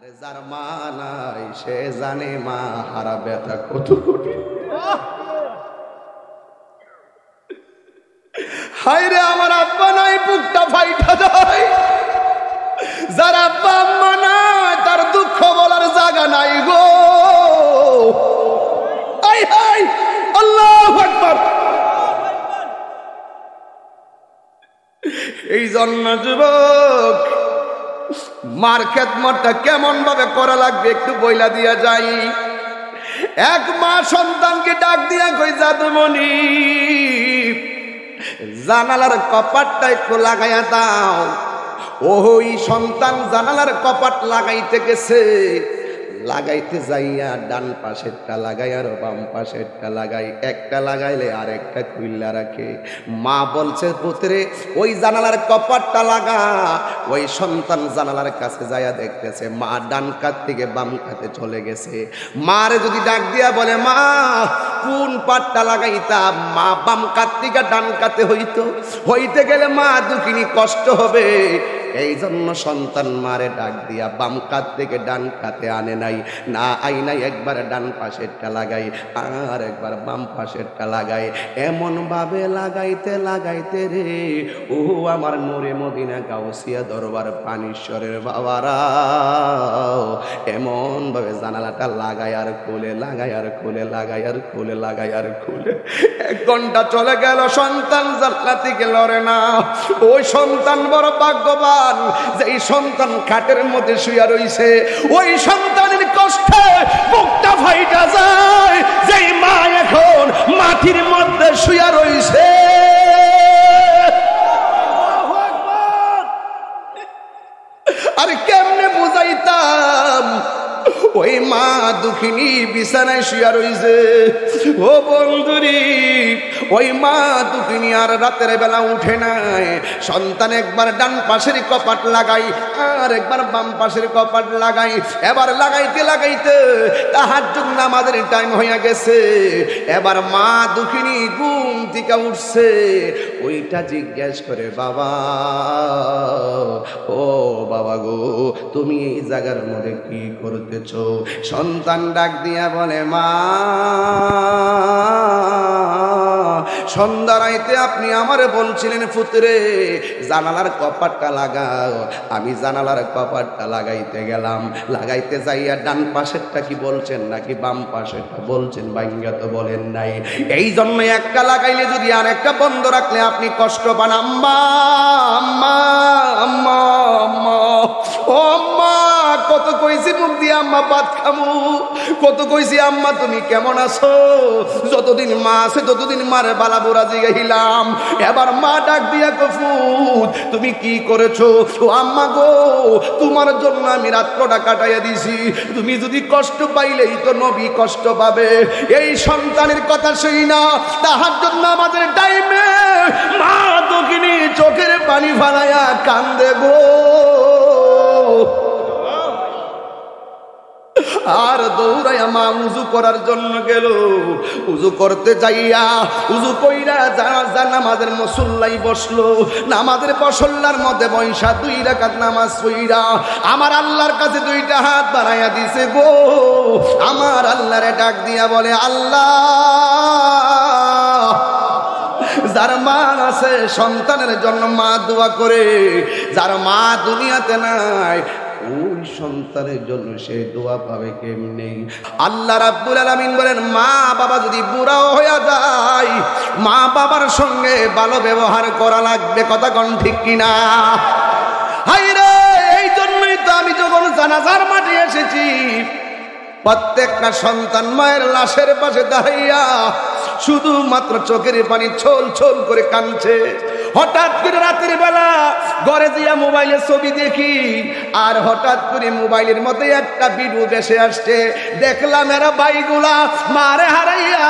আরে যার মা নাই সে জানে মা হারা ব্যথা কত কঠিন। হায় রে আমার আব্বা নাই বুকটা ফাইটা যায়। যার আব্বা আম্মা নাই তার দুঃখ বলার জায়গা নাই গো। আয় হায় আল্লাহু আকবার। এই জন্য যুবক মার খেদমতটা কেমন ভাবে করা লাগবে একটু বইলা দিয়া যাই। এক মা সন্তানকে ডাক দিয়া কই জাদুমণি জানালার কপাটটা একটু লাগাইয়া দাও। ওই সন্তান জানালার কপাট লাগাইতে গেছে, লাগাইতে যাইয়া ডান পাশেরটা লাগাই আর বাম পাশেরটা লাগাই, একটা লাগাইলে আর একটা খুইল্লা রাখে। মা বলছে পুত্রে ওই জানালার কপাটটা লাগা। ওই সন্তান জানালার কাছে যাইয়া দেখতেছে মা ডান কাত থেকে বাম কাতে চলে গেছে। মারে যদি ডাক দিয়া বলে মা কোন পাটটা লাগাইতাম, মা বাম কাত থেকে ডান কাতে হইতে গেলে মা দুঃখিনী কষ্ট হবে। এই জন্য সন্তান মারে ডাক দিয়া বাম কাত থেকে ডান কাতে আনে নাই, না আই নাই, একবার ডান পাশেরটা লাগাই আর একবার বাম পাশেরটা লাগাই। এমন ভাবে লাগাইতে লাগাইতে রে ও আমার নূরে মদিনা গাউসিয়া দরবার পানিশ্বরের বাবারা এমন ভাবে জানালাটা লাগাই আর খুলে, লাগাই আর খুলে, লাগাই আর খুলে, লাগাই আর খুলে। 1 ঘন্টা চলে গেল, সন্তান জানলা থেকে লড়ে না। ওই সন্তান বড় ভাগ্যবান যেই সন্তান খাটের মধ্যে শুয়া রইছে। ওই সন্তানের কষ্টে বুকটা ফাইটা যায়। যেই মা এখন মাটির মধ্যে শুয়া রইছে। আরে কেমনে বুঝাইতাম ওই মা দুঃখিনী বিছানায় শুয়া রইছে। ও বন্ধুরি ওই মা দুঃখিনী আর রাতের বেলা উঠে নাই। সন্তান একবার ডান পাশের কপাট লাগাই আর একবার বাম পাশের কপাট লাগাই। এবার লাগাইতে লাগাইতে তাহাজ্জুদ নামাজের টাইম হইয়া গেছে। এবার মা দুঃখিনী ঘুম থেকে উঠছে। ওইটা জিজ্ঞেস করে বাবা ও বাবা গো তুমি এই জায়গার মধ্যে কি করতেছো? সন্তান ডাক দিয়া বলে মা সন্ধ্যা রাইতে আপনি আমারে বলছিলেন পুত্রে জানালার কপাটটা লাগাও। আমি জানালার কপাটটা লাগাইতে গেলাম, লাগাইতে যাইয়া ডান পাশেরটা কি বলছেন নাকি বাম পাশেরটা বলছেন বাইঙ্গা তো বলেন নাই। এই জন্য একটা লাগাইলে যদি আর একটা বন্ধ রাখলে আপনি কষ্ট পান। আম্মা আম্মা আম্মা আম্মা ও আম্মা কত কইছি মুখ দিয়ে আম্মা ভাত খামু, কত কইছি আম্মা তুমি কেমন আছো। যতদিন মা আছে ততদিন মারে বালা বুড়া জিগাইলাম। এবার মা ডাক দিয়া কফুত তুমি কি করেছো? ও আম্মা গো তোমার জন্য আমি রাত্রটা কাটাইয়া দিছি। তুমি যদি কষ্ট পাইলেই তো নবী কষ্ট পাবে। এই সন্তানের কথা শুই না তাহাজ্জুদ নামাজের টাইমে মা দুঃখিনী চোখের পানি ফালাইয়া কান্দে গো। আর দৌড়াইয়া মা উজু করার জন্য গেল। উজু করতে যাইয়া উজু কইরা জানাজা নামাজের মুসল্লাই বসলো। নামাজের মুসল্লার মধ্যে বৈশা 2 রাকাত নামাজ পড়া আমার আল্লাহর কাছে 2টা হাত বাড়াইয়া দিছে গো। আমার আল্লাহরে ডাক দিয়া বলে আল্লাহ যার মা আছে সন্তানের জন্য মা দোয়া করে, যার মা দুনিয়াতে নাই ওই সন্তানের জন্য সে দোয়া পাবে কেমনে? আল্লাহ রাব্বুল আলামিন বলেন মা বাবা যদি বুড়াও হয়ে যায় মা বাবার সঙ্গে ভালো ব্যবহার করা লাগবে। কথা কোন ঠিক কিনা? হায়রে এই জন্যই তো আমি যখন জানাজার মাঠে এসেছি প্রত্যেকটা সন্তান মায়ের লাশের পাশে দাঁড়াইয়া শুধুমাত্র চোখের পানি ছল ছল করে কাঁদছে। হঠাৎ করে রাতের বেলা ঘরে দিয়া মোবাইলে ছবি দেখি আর হঠাৎ করে মোবাইলের মধ্যে একটা ভিডিও ভেসে আসছে। দেখলাম এরা ভাইগুলা মারে হারাইয়া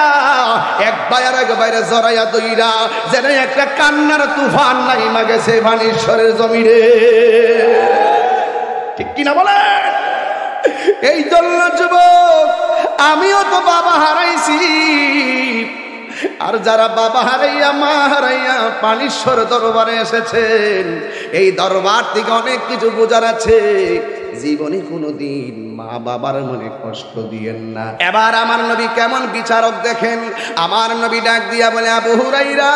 এক ভাই আর এক ভাইরে জড়াইয়া দইরা যেন একটা কান্নার তুফান নাইমা গেছে বানেশ্বরের জমিনে। ঠিক কিনা বলে? এই জন্য যুবক আমিও তো বাবা হারাইছি। আর যারা বাবা হারাইয়া মা হারাইয়া পানিশ্বর দরবারে এসেছেন এই দরবার থেকে অনেক কিছু বোঝার আছে। জীবনে কোনোদিন মা বাবার মনে কষ্ট দিয়েন না। এবার আমার নবী কেমন বিচারক দেখেন, আমার নবী ডাক দিয়া বলে, আবু হুরাইরা,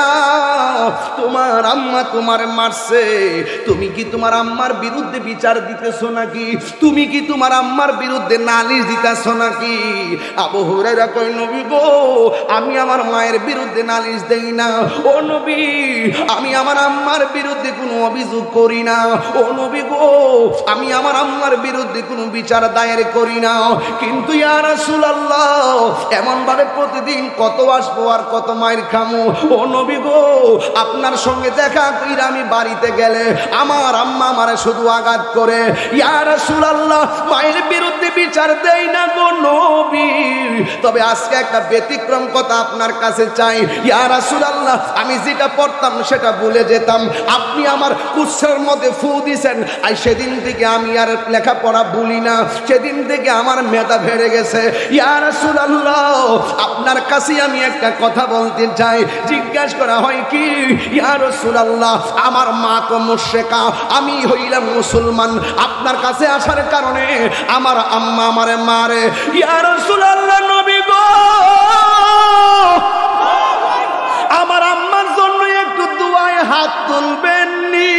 তোমার আম্মা তোমার মারছে, তুমি কি তোমার আম্মার বিরুদ্ধে বিচার দিতেছো নাকি? তুমি কি তোমার আম্মার বিরুদ্ধে নালিশ দিতেছো নাকি? আবু হুরাইরা কই, নবী গো, আমি আমার মায়ের বিরুদ্ধে নালিশ দেই না। ও নবী, আমি আমার আম্মার বিরুদ্ধে কোনো অভিযোগ করি না। ও নবী গো, আমি আমার আম্মার বিরুদ্ধে কোনো বিচার দায়ের করি না। কিন্তু ইয়া রাসূলুল্লাহ, এমন ভাবে প্রতিদিন কত আসবো আর কত মায়ের খামো। ও নবী গো, আপনার সঙ্গে দেখা কইরা আমি বাড়িতে গেলে আমার আম্মা আমারে শুধু আঘাত করে। ইয়া রাসূলুল্লাহ, মায়ের বিরুদ্ধে বিচার দেই না গো নবী, তবে আজকে একটা ব্যতিক্রম কথা আপনার কাছে চাই। ইয়া রাসূলুল্লাহ, আমি যেটা পড়তাম সেটা ভুলে যেতাম, আপনি আমার কুৎসার মধ্যে ফু দিছেন, আর সেদিন থেকে আমি আর লেখাপড়া ভুলি না, সেদিন থেকে আমার মেধা বেড়ে গেছে। ইয়া রাসূলুল্লাহ, আপনার কাছে আমি একটা কথা বলতে চাই। জিজ্ঞাসা করা হয় কি, ইয়া রাসূলুল্লাহ, আমার মা তো মুশরিকা, আমি হইলাম মুসলমান, আপনার কাছে আসার কারণে আমার আম্মা আমারে মারে। ইয়া রাসূলুল্লাহ, নবী গো, আমার আম্মার জন্য একটু দুয়ায় হাত তুলবেন নি?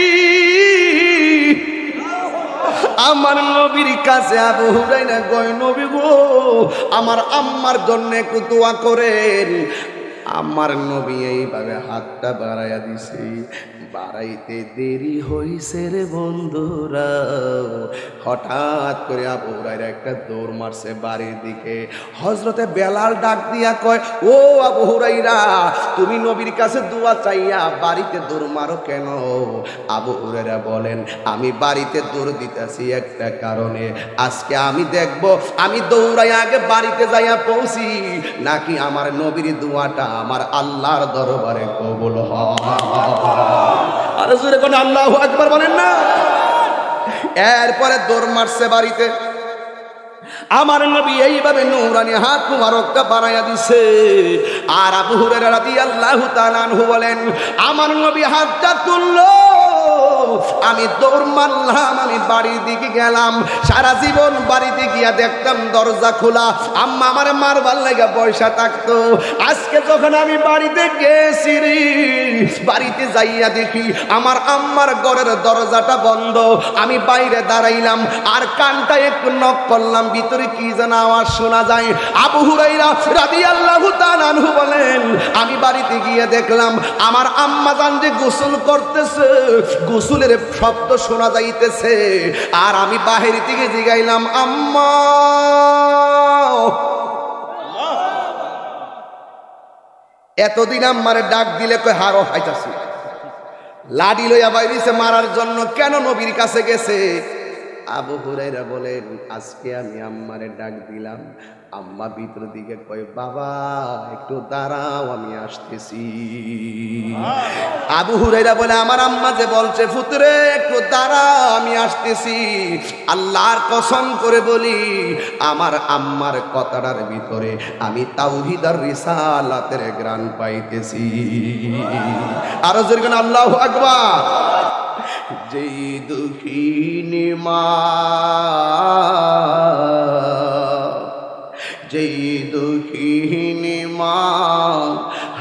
আমার নবীর কাছে আবু হুরায়রা কয়, নবী গো, আমার আম্মার জন্য একটু দোয়া করেন। আমার নবী এইভাবে হাতটা বাড়াইয়া দিছে, বাড়াইতে দেরি হইছে রে বন্ধুরা। হঠাৎ করে আবু হুরায়রা একটা দৌড় মারছে বাড়ির দিকে। হযরতে বেলাল ডাক দিয়া কয়, ও আবু হুরায়রা, তুমি নবীর কাছে দোয়া চাইয়া বাড়িতে দৌড় মারো কেন? আবু হুরায়রা বলেন, আমি বাড়িতে দৌড় দিতেছি একটা কারণে, আজকে আমি দেখব আমি দৌড়াই আগে বাড়িতে যাইয়া পৌঁছি নাকি আমার নবীর দোয়াটা আমার আল্লাহর দরবারে কবুল হয়। আর জোরে কোন আল্লাহু আকবার বলেন না। এরপরে দৌড় মারছে বাড়িতে। আমার নবী এইভাবে নূরানি হাত মুবারকটা বাড়াইয়া দিছে। আর আবু হুরায়রা রাদিয়াল্লাহু তাআলা আনহু বলেন, আমার নবী হাতটা তুললো, আমি দৌড় মারলাম, আমি বাড়ির দিকে গেলাম। সারা জীবন বাড়িতে গিয়া দেখতাম দরজা খোলা, আম্মা আমারে মারবার লাগা পয়সা থাকতো। আজকে যখন আমি বাড়িতে গেছি রে, বাড়িতে যাইয়া দেখি আমার আম্মার ঘরের দরজাটা বন্ধ। আমি বাইরে দাঁড়াইলাম আর কানটা একটু নক করলাম, ভিতরে কি যেন আওয়াজ শোনা যায়। আবু হুরায়রা রাদিয়াল্লাহু তাআলা আনহু বলেন, আমি বাড়িতে গিয়ে দেখলাম আমার আম্মা জান যে গোসল করতেছে, গোসলের শব্দ শোনা যাইতেছে। আর আমি বাহির থেকে জিগাইলাম, আম্মা। এতদিন আম্মারে ডাক দিলে কই হারো খাইতাছি, লাডি লইয়া বাইরিছে মারার জন্য। কেন নবীর কাছে গেছে? আবু হুরায়রা বলেন, আজকে আমি আম্মারে ডাক দিলাম, আম্মা ভিতর দিকে কয়, বাবা একটু দাঁড়াও, আমি আসতেছি। আবু হুরায়রা বলে, আমার আম্মা যে বলছে, ফুতরে একটু দাঁড়াও, আমি আসতেছি। আল্লাহর কসম করে বলি, আমার আম্মার কথাটার ভিতরে আমি তাওহীদ আর রিসালাতের গ্রাণ পাইতেছি। আরো জোরে কোন আল্লাহু আকবার। যেই দুঃখিনী মা, যেই দুঃখিনী মা,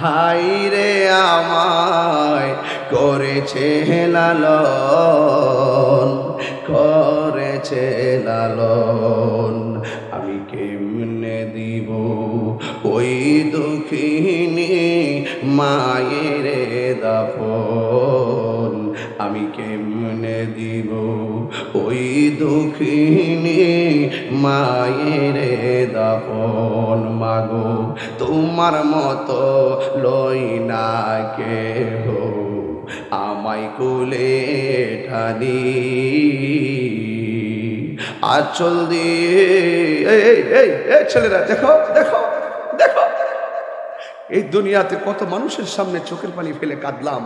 হাই রে আমায় করেছে লালন, করেছে লালন, আমি কেমনে দিব ওই দুঃখিনী মায়ের দাফন, আমি কেমনে দিব ওই দুঃখিনী মায়ের দাফন। মাগো তোমার মতো লই না কেহ আমায় কোলে ঠানি, আঁচল দিয়ে। এই ছেলেরা দেখো দেখো দেখো, এই দুনিয়াতে কত মানুষের সামনে চোখের পানি ফেলে কাঁদলাম,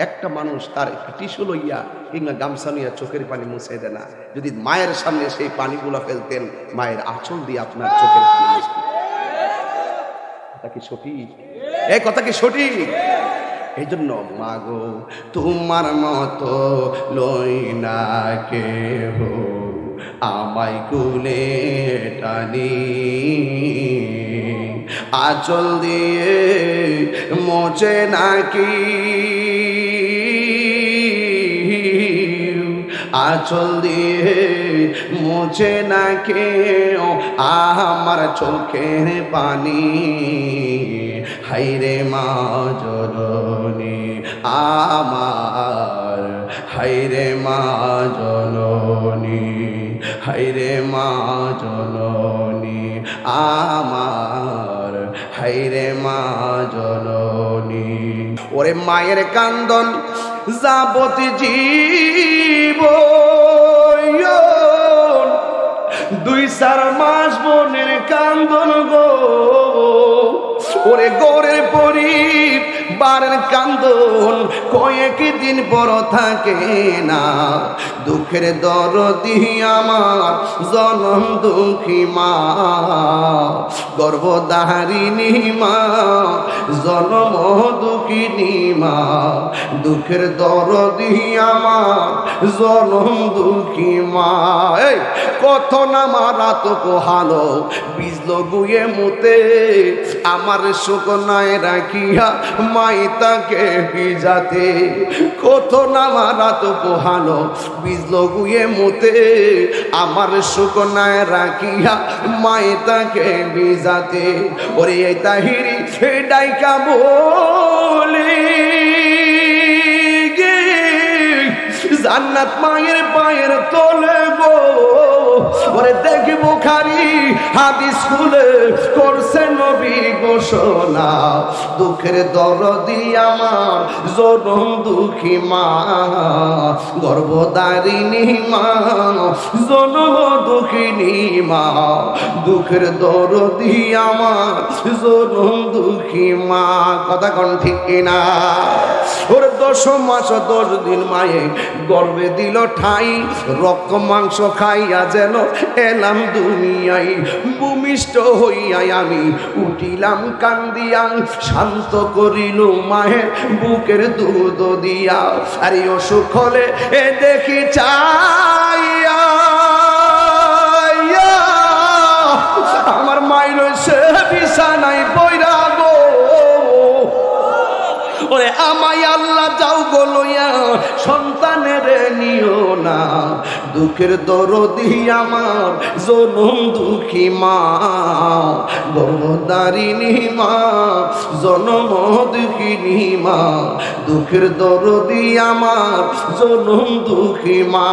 একটা মানুষ তার টিস্যু লইয়া কিংবা গামছা নিয়ে চোখের পানি মুছে দেয় না। যদি মায়ের সামনে সেই পানিগুলো ফেলতেন, মায়ের আঁচল দিয়ে আপনার চোখের পানি মুছতেন। কথা কি সঠিক? এই কথা কি সঠিক? এই জন্য মাগো তোমার মতো লই না কেহ আমায় কুলে টানি আঁচল দিয়ে মোচে নাকি আঁচল দিয়ে মুছে না কেউ আমার চোখের পানি হায়রে মা জননী আমার হায়রে মা জননী হায়রে মা জননী আমার হায়রে মা জননী ওরে মায়ের কান্দন যাবতি জীব 2-4 মাস বোনের কান্দন গো ওরে গোরের পরিবারের কান্দন কয়েকদিন পর থাকে না দুঃখের দরদি আমার জনম দুঃখী মা গর্ভধারিণী মা জনম দুঃখিনী মা দুঃখের দরদি আমার জনম দুঃখী মা এই কত না মারা তো পোহালো বিজলো গুয়ে মুতে আমার শুকনায় রাখিয়া মাই তাকে ভিজাতে কত না মারা তো পোহালো বিজলো গুয়ে মুতে আমার শুকনায় রাখিয়া মাই তাকে ভিজাতে ওরে এই তাহিরি ডাইকা বলি জান্নাত মায়ের পায়ের তলে গো ওরে দেখি বুখারী হাদিস খুলে করছে নবী ঘোষণা দুঃখের দরদি আমার জনম দুঃখী মা গর্ভধারিণী মা জনম দুঃখিনী মা দুঃখের দরদি আমার জনম দুঃখী মা কথা কোন ঠিক কিনা ওর 10 মাস 10 দিন মায়ে গর্বে দিল ঠাই রক্ত মাংস খাইয়া যেন এলাম দুনিয়ায় ভূমিষ্ঠ হইয়াই আমি উঠিলাম কান্দিয়া শান্ত করিল মায়ের বুকের দুধ দিয়া আরে অসুখ হলে এ দেখি চাইয়া আমার মায়ের রয়েছে বিছানায় পয়রা গো ওরে আমায় আল্লাহ যাও গো লইয়া সন্তানের নিও না দুঃখের দরদি আমার জনম দুঃখী মা গর্ভধারিণী মা জনম দুঃখিনী মা দুঃখের দরদি আমার জনম দুঃখী মা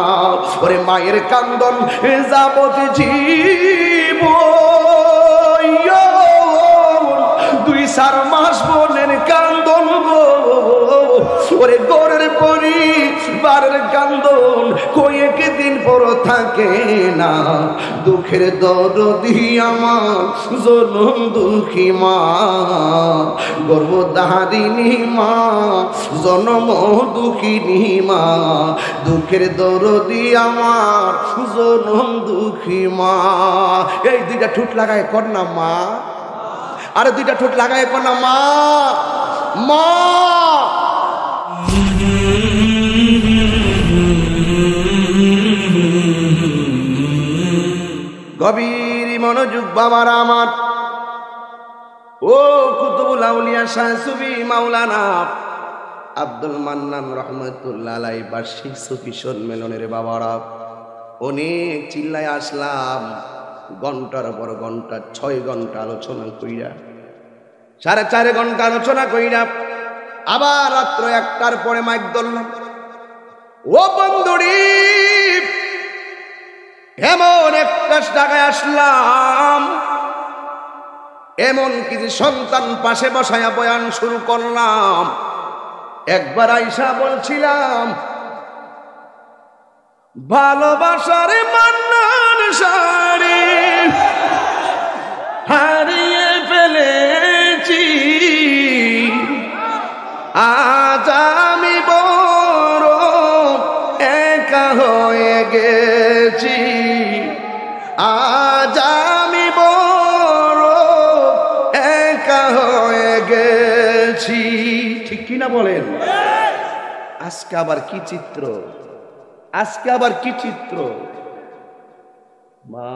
ওরে মায়ের কান্দন যাবতি জীব 2-4 মাস বোনের কান্দন গো ওরে গোরের পরিবারের কান্দন কয়েকদিন পর থাকে না দুঃখের দরদি আমার জনম দুঃখী মা গর্ভধারিণী মা জনম দুঃখিনী মা দুঃখের দরদি আমার জনম দুঃখী মা এই 2টা ঠোঁট লাগায় কর না মা আরে 2টা ঠোঁট লাগায় কর না মা মা গভীর মনোযোগ বাবার আমার ও কুতুবুল আউলিয়া শাহ সুফি মাওলানা আব্দুল মান্নান রহমতুল্লাহ আলাইহি বার্ষিক সুফি সম্মেলনের বাবারা অনেক চিল্লায় আসলাম ঘন্টার পর ঘন্টা 6 ঘন্টা আলোচনা কইরা 4.5 ঘন্টা আলোচনা কইরা আবার রাত্র 1টার পরে মাইক ধরলাম ও বন্ধুরি এমন একটা জায়গায় আসলাম এমন কিছু সন্তান পাশে বসায়া বয়ান শুরু করলাম একবার আইসা বলছিলাম ভালোবাসার মান্নান সারি হারিয়ে ফেলেছি আজ আমি বড় একা হয়ে গেছি আজ আমি বড় একা হয়ে গেছি ঠিক কিনা বলেন আজকে আবার কি চিত্র আজকে আবার কি চিত্র মা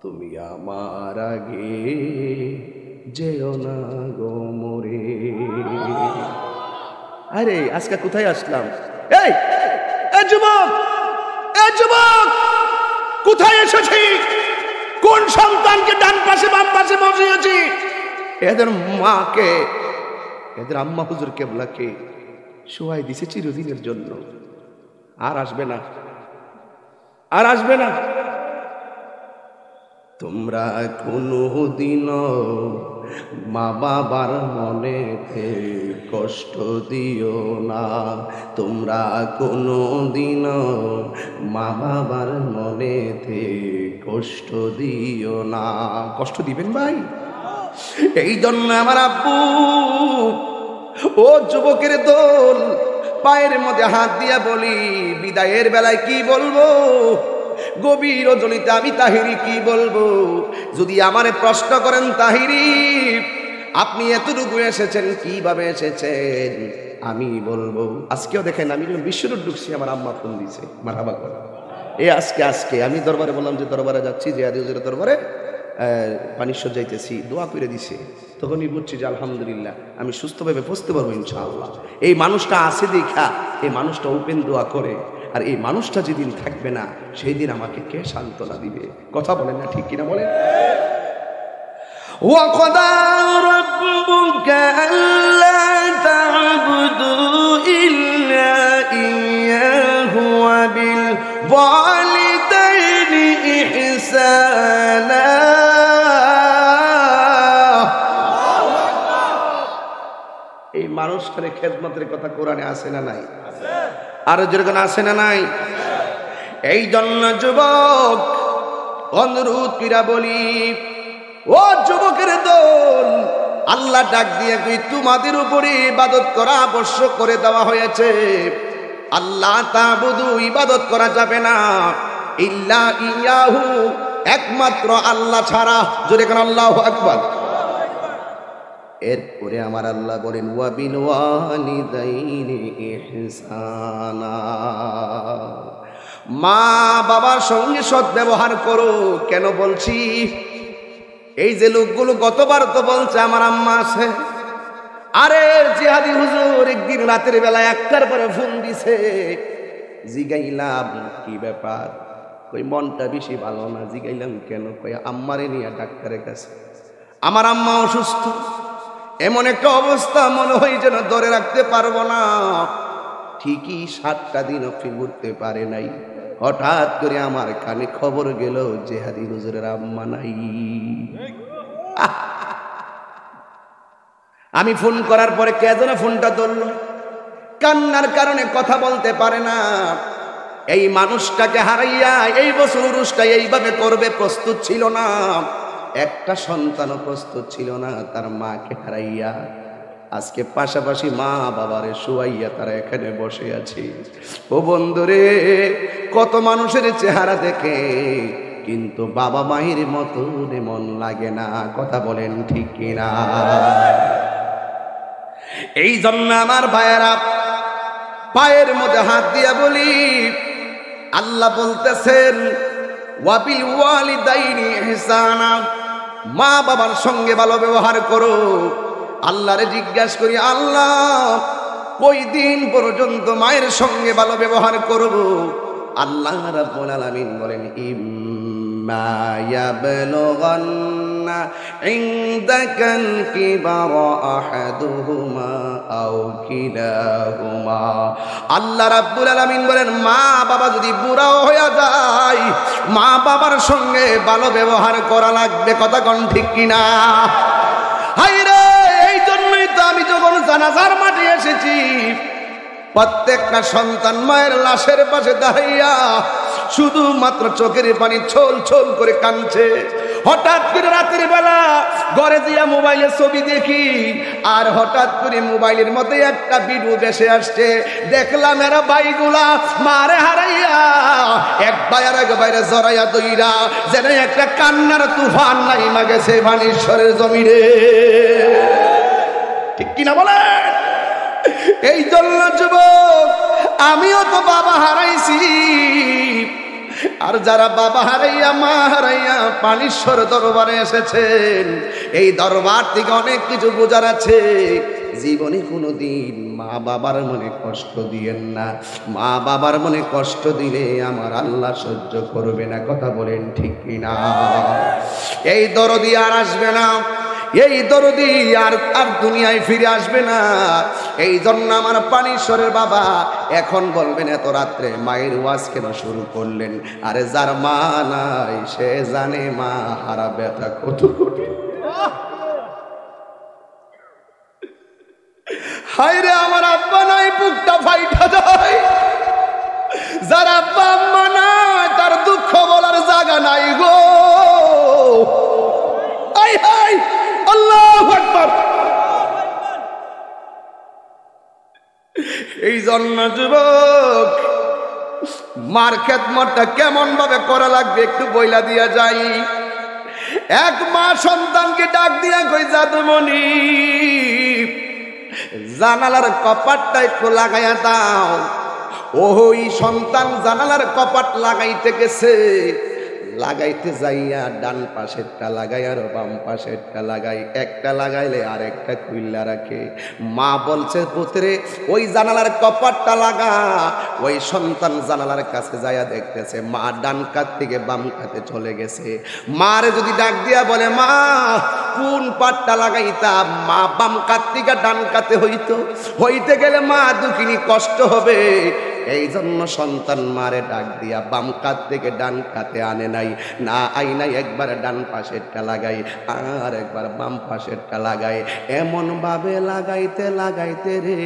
তুমি আমার আগে যেও না গো মোরে। আরে আজকে কোথায় আসলাম? এই যুবক, এই যুবক, কোথায় এসেছি? কোন সন্তানকে ডান পাশে বাম পাশে বসিয়েছি? এদের মাকে, এদের আম্মা হুজুর কেবলাকে শোয়াই দিছে চিরদিনের জন্য। আর আসবে না, আর আসবে না। তোমরা কোনো দিনও মা বাবার মনেতে কষ্ট দিও না। তোমরা কোনো দিনও মা বাবার মনেতে কষ্ট দিও না। কষ্ট দিবেন ভাই? এই জন্য আমার আব্বু, ও যুবকের দল, পায়ের মধ্যে হাত দিয়া বলি, বিদায়ের বেলায় কি বলবো? গভীর রজনীতে আমি তাহিরি কি বলবো? যদি আমারে প্রশ্ন করেন, তাহিরি আপনি এতটুকু এসেছেন, কিভাবে এসেছেন, আমি বলবো আজকেও দেখেন আমি যখন বিশ্বরূপ ঢুকছি আমার আম্মা ফোন দিছে, মারহাবা করে। আজকে আমি দরবারে বললাম যে দরবারে যাচ্ছি, যে আদিউজের দরবারে পানিশ্বর যাইতেছি, দোয়া করে দিছে। তখনই বুঝছি যে আলহামদুলিল্লাহ আমি সুস্থভাবে পৌঁছতে পারবো ইনশাআল্লাহ। এই মানুষটা আছে দেখা, এই মানুষটা ওপেন দোয়া করে। আর এই মানুষটা যেদিন থাকবে না, সেই দিন আমাকে কে সান্ত্বনা দিবে? কথা বলেন না, ঠিক কিনা বলেন? وَقَضَى رَبُّكَ أَلَّا تَعْبُدُوا إِلَّا إِيَّاهُ وَبِالْوَالِدَيْنِ إِحْسَانًا। এই মানুষটারে খেদমতের কথা কোরআনে আছে না নাই? আর যেরকম আছে না নাই? এই জন্য যুবক অনুরোধ কইরা বলি, ও যুবকের দল, আল্লাহ ডাক দিয়ে কই তোমাদের উপরে ইবাদত করা আবশ্যক করে দেওয়া হয়েছে। আল্লাহ তা'বুদু, ইবাদত করা যাবে না, ইল্লা ইয়াহু, একমাত্র আল্লাহ ছাড়া। জোরে কোন আল্লাহু আকবার। এরপরে আমার আল্লাহ বলেন ওয়া বিল ওয়ালিদাইনি ইহসানা, মা বাবার সঙ্গে সৎ ব্যবহার করো। কেন বলছি? এই যে লোকগুলো গতবার তো বলছে আমার আম্মা আছে, আরে জিহাদি হুজুর একদিন রাতের বেলা 1টার পরে ফোন দিছে, জিগাইলাম কি ব্যাপার? কই মনটা বেশি ভালো না। জিগাইলাম কেন? কই আম্মারে নিয়ে ডাক্তারের কাছে, আমার আম্মা অসুস্থ, এমন একটা অবস্থা মনে হয় যেন ধরে রাখতে পারবো না। ঠিকই 7টা দিন ফিরে উঠতে পারে নাই। হঠাৎ করে আমার কানে খবর গেল জিহাদি হুজুরের আম্মা নাই। আমি ফোন করার পরে কে যেন ফোনটা ধরল, কান্নার কারণে কথা বলতে পারে না। এই মানুষটাকে হারাইয়া এই বছর উরুসটা এইভাবে করবে প্রস্তুত ছিল না, একটা সন্তানও প্রস্তুত ছিল না তার মাকে হারাইয়া। আজকে পাশাপাশি মা বাবারে শুয়াইয়া তারা এখানে বসে আছে। ও বন্ধুরে, কত মানুষের চেহারা দেখে কিন্তু বাবা মায়ের মতো মন লাগে না। কথা বলেন ঠিক কিনা? এই জন্য আমার ভাইয়েরা, পায়ের মধ্যে হাত দিয়া বলি, আল্লাহ বলতেছেন ওয়াবিল ওয়ালিদাইনি ইহসানা, মা বাবার সঙ্গে ভালো ব্যবহার করো। আল্লাহরে জিজ্ঞাসা করি, আল্লাহ কই দিন পর্যন্ত মায়ের সঙ্গে ভালো ব্যবহার করব? আল্লাহ রাব্বুল আলামিন বলেন ইম্মা ইয়াবলুগান্না ইনদাকাল কিবারা আহাদুহুমা আও কিলাহুমা। আল্লাহ রাব্বুল আলামিন বলেন মা বাবা যদি বুড়াও হয়ে যায়, মা বাবার সঙ্গে ভালো ব্যবহার করা লাগবে। কথা কোন ঠিক কিনা? হায়রে, এই জন্যই তো আমি যখন জানাজার মাঠে এসেছি, প্রত্যেকটা সন্তান মায়ের লাশের পাশে দাঁড়াইয়া শুধুমাত্র চোখের পানি ছল ছল করে কাঁদছে। হঠাৎ করে রাতের বেলা ঘরে দিয়া মোবাইলে ছবি দেখি, আর হঠাৎ করে মোবাইলের মধ্যে একটা ভিডিও ভেসে আসছে। দেখলাম এরা ভাইগুলা মারে হারাইয়া এক ভাই আর এক ভাইরে জড়াইয়া দইরা যেন একটা কান্নার তুফান নাইমা গেছে বানেশ্বরের জমিনে। ঠিক কিনা বলে? এই জন্য যুবক, আমিও তো বাবা হারাইছি, আর যারা বাবা হারাইয়া মা হারাইয়া পানিশ্বর দরবারে এসেছেন, এই দরবার থেকে অনেক কিছু বোঝার আছে। জীবনে কোনোদিন মা বাবার মনে কষ্ট দিয়েন না। মা বাবার মনে কষ্ট দিলে আমার আল্লাহ সহ্য করবে না। কথা বলেন ঠিক কিনা? এই দরদি আর আসবে না, এই দরদি আর দুনিয়ায় ফিরে আসবে না। এই জন্য আমার পানিশ্বরের বাবা এখন বলবেন, এত রাত্রে মায়ের ওয়াজ কেন শুরু করলেন? আরে যার মা নাই সে জানে মা হারা ব্যথা কত কঠিন। হায় রে, আমার আব্বা নাই, বুকটা ফাইটা যায়। যার আব্বা আম্মা নাই তার দুঃখ বলার জায়গা নাই গো। আয় হায়, আল্লাহু আকবার। এই জন্য যুবক, মার খেদমতটা কেমন ভাবে করা লাগবে একটু বইলা দিয়া যাই। এক মা সন্তানকে ডাক দিয়া কই, জাদুমণি জানালার কপাটটা একটু লাগাইয়া দাও। ওই সন্তান জানালার কপাট লাগাইতে গেছে, লাগাইতে যাইয়া ডান পাশেরটা লাগাই আর বাম পাশেরটা লাগাই, একটা লাগাইলে আর একটা খুইল্লা রাখে। মা বলছে, পুত্রে ওই জানালার কপাটটা লাগা। ওই সন্তান জানালার কাছে যাইয়া দেখতেছে মা ডান কাত থেকে বাম কাতে চলে গেছে। মারে যদি ডাক দিয়া বলে, মা কোন পাটটা লাগাইতাম, মা বাম কাত থেকে ডান কাতে হইতে গেলে মা দুঃখিনী কষ্ট হবে। এই জন্য সন্তান মারে ডাক দিয়া বাম কাত থেকে ডান কাতে আনে নাই, না আই নাই, একবার ডান পাশেরটা লাগাই আর একবার বাম পাশেরটা লাগাই। এমন ভাবে লাগাইতে লাগাইতে রে,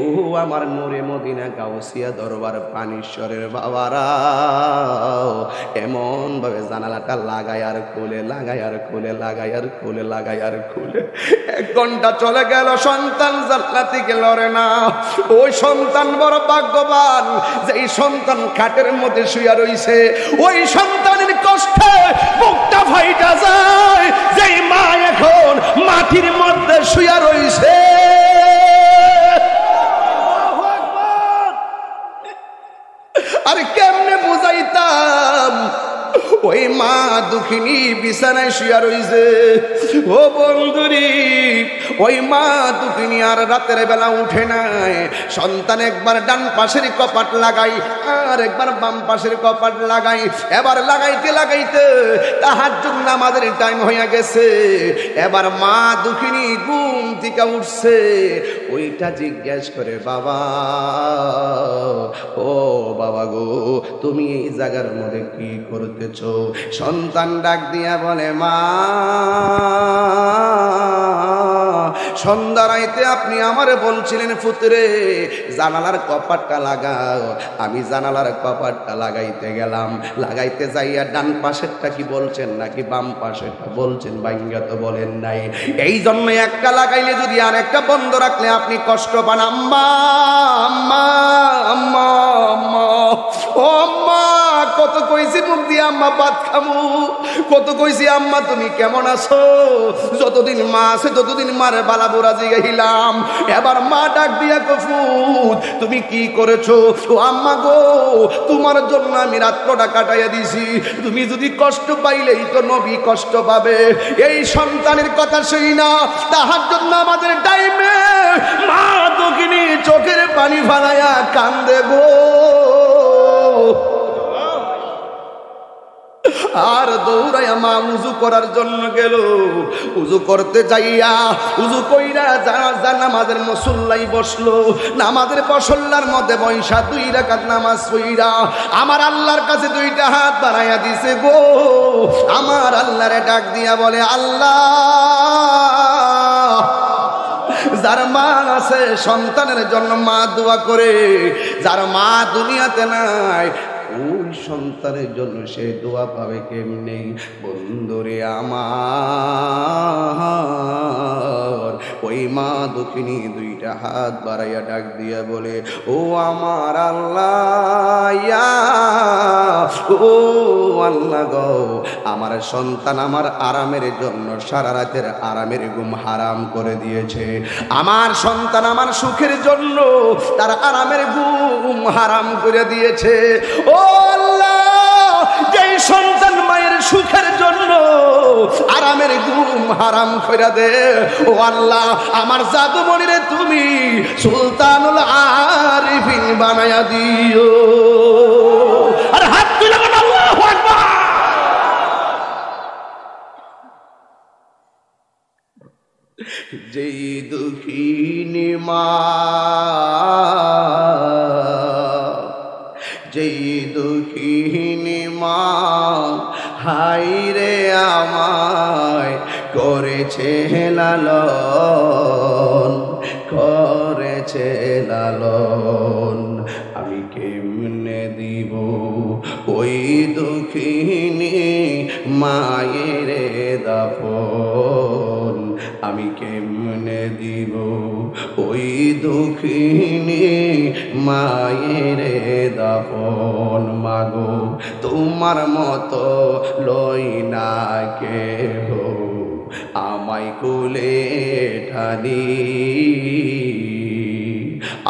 ও আমার নূরে মদিনা গাউসিয়া দরবার পানিশ্বরের বাবারা, এমন ভাবে জানালাটা লাগাই আর খুলে, লাগাই আর খুলে, লাগাই আর খুলে, লাগাই আর খুলে। 1 ঘন্টা চলে গেল, সন্তান জান্নাত থেকে লড়ে না। ওই সন্তান বড় ভাগ্যবান, যেই সন্তান খাটের মধ্যে শুয়া রইছে, ওই সন্তানের কষ্টে বুকটা ফাইটা যায়। যেই মা এখন মাটির মধ্যে শুয়া রইছে, আরে কেমনে বুঝাইতাম? ওই মা দুঃখিনী বিছানায় শুয়া রইছে। ও বন্ধুরি, ওই মা দুঃখিনী আর রাতের বেলা উঠে নাই। সন্তান একবার ডান পাশের কপাট লাগাই আর একবার বাম পাশের কপাট লাগাই। এবার লাগাইতে লাগাইতে তাহাজ্জুদ নামাজের টাইম হইয়া গেছে। এবার মা দুঃখিনী ঘুম থেকে উঠছে। ওইটা জিজ্ঞেস করে, বাবা, ও বাবা গো, তুমি এই জায়গার মধ্যে কি করতেছো? সন্তান ডাক দিয়া বলে, মা সন্ধ্যা রাইতে আপনি আমারে বলছিলেন, পুত্রে জানালার কপাটটা লাগাও। আমি জানালার কপাটটা লাগাইতে গেলাম, লাগাইতে যাইয়া ডান পাশেরটা কি বলছেন নাকি বাম পাশেরটা বলছেন, বাইঙ্গা তো বলেন নাই। এই জন্য একটা লাগাইলে যদি আর একটা বন্ধ রাখলে আপনি কষ্ট পান। আম্মা আম্মা আম্মা আম্মা, ও আম্মা, কত কইছি মুখ দিয়ে আম্মা ভাত খামু, কত কইছি আম্মা তুমি কেমন আছো। যতদিন মা আছে ততদিন মারে বালা বুড়া জিগাইলাম। এবার মা ডাক দিয়া কফুত, তুমি কি করেছো? ও আম্মা গো, তোমার জন্য আমি রাত্রটা কাটাইয়া দিছি। তুমি যদি কষ্ট পাইলেই তো নবী কষ্ট পাবে। এই সন্তানের কথা শুই না, তাহাজ্জুদ নামাজের টাইমে মা দুঃখিনী চোখের পানি ফালাইয়া কান্দে গো। আর দৌড়াইয়া মা উজু করার জন্য গেল। উজু করতে যাইয়া উজু কইরা নামাজের মুসল্লাই বসলো। নামাজের মুসল্লার মধ্যে বৈশা 2 রাকাত নামাজ পড়া আমার আল্লাহর কাছে 2টা হাত বাড়াইয়া দিছে গো। আমার আল্লাহরে ডাক দিয়া বলে, আল্লাহ, যার মা আছে সন্তানের জন্য মা দোয়া করে, যার মা দুনিয়াতে নাই ওই সন্তানের জন্য সে দোয়া পাবে কেমনে? বন্ধুরে আমার, ওই মা দুঃখিনী 2টা হাত বাড়াইয়া ডাক দিয়া বলে, ও আমার আল্লাহ, ও আল্লাহ গো, আমার সন্তান আমার আরামের জন্য সারা রাতের আরামের ঘুম হারাম করে দিয়েছে। আমার সন্তান আমার সুখের জন্য তার আরামের ঘুম হারাম করে দিয়েছে। ও আল্লাহ, যেই সন্তান মায়ের সুখের জন্য আরামের ঘুম হারাম কইরা দে, ও আল্লাহ আমার জাদুমণিরে তুমি সুলতানুল আরিফিন বানায়া দিও। আর হাত তুলে বলো আল্লাহু আকবার। যেই দুঃখিনী মা, যেই দুঃখিনী মা হাই রে আমায় করেছে লালন, করেছে লালন, আমি কেমনে দিব ওই দুঃখিনী মায়ের দাফন, আমি কেমনে দিব ওই দুঃখিনী মায়ের দাফন। মাগো তোমার মতো লই না কেহ আমায় কোলে ঠানি,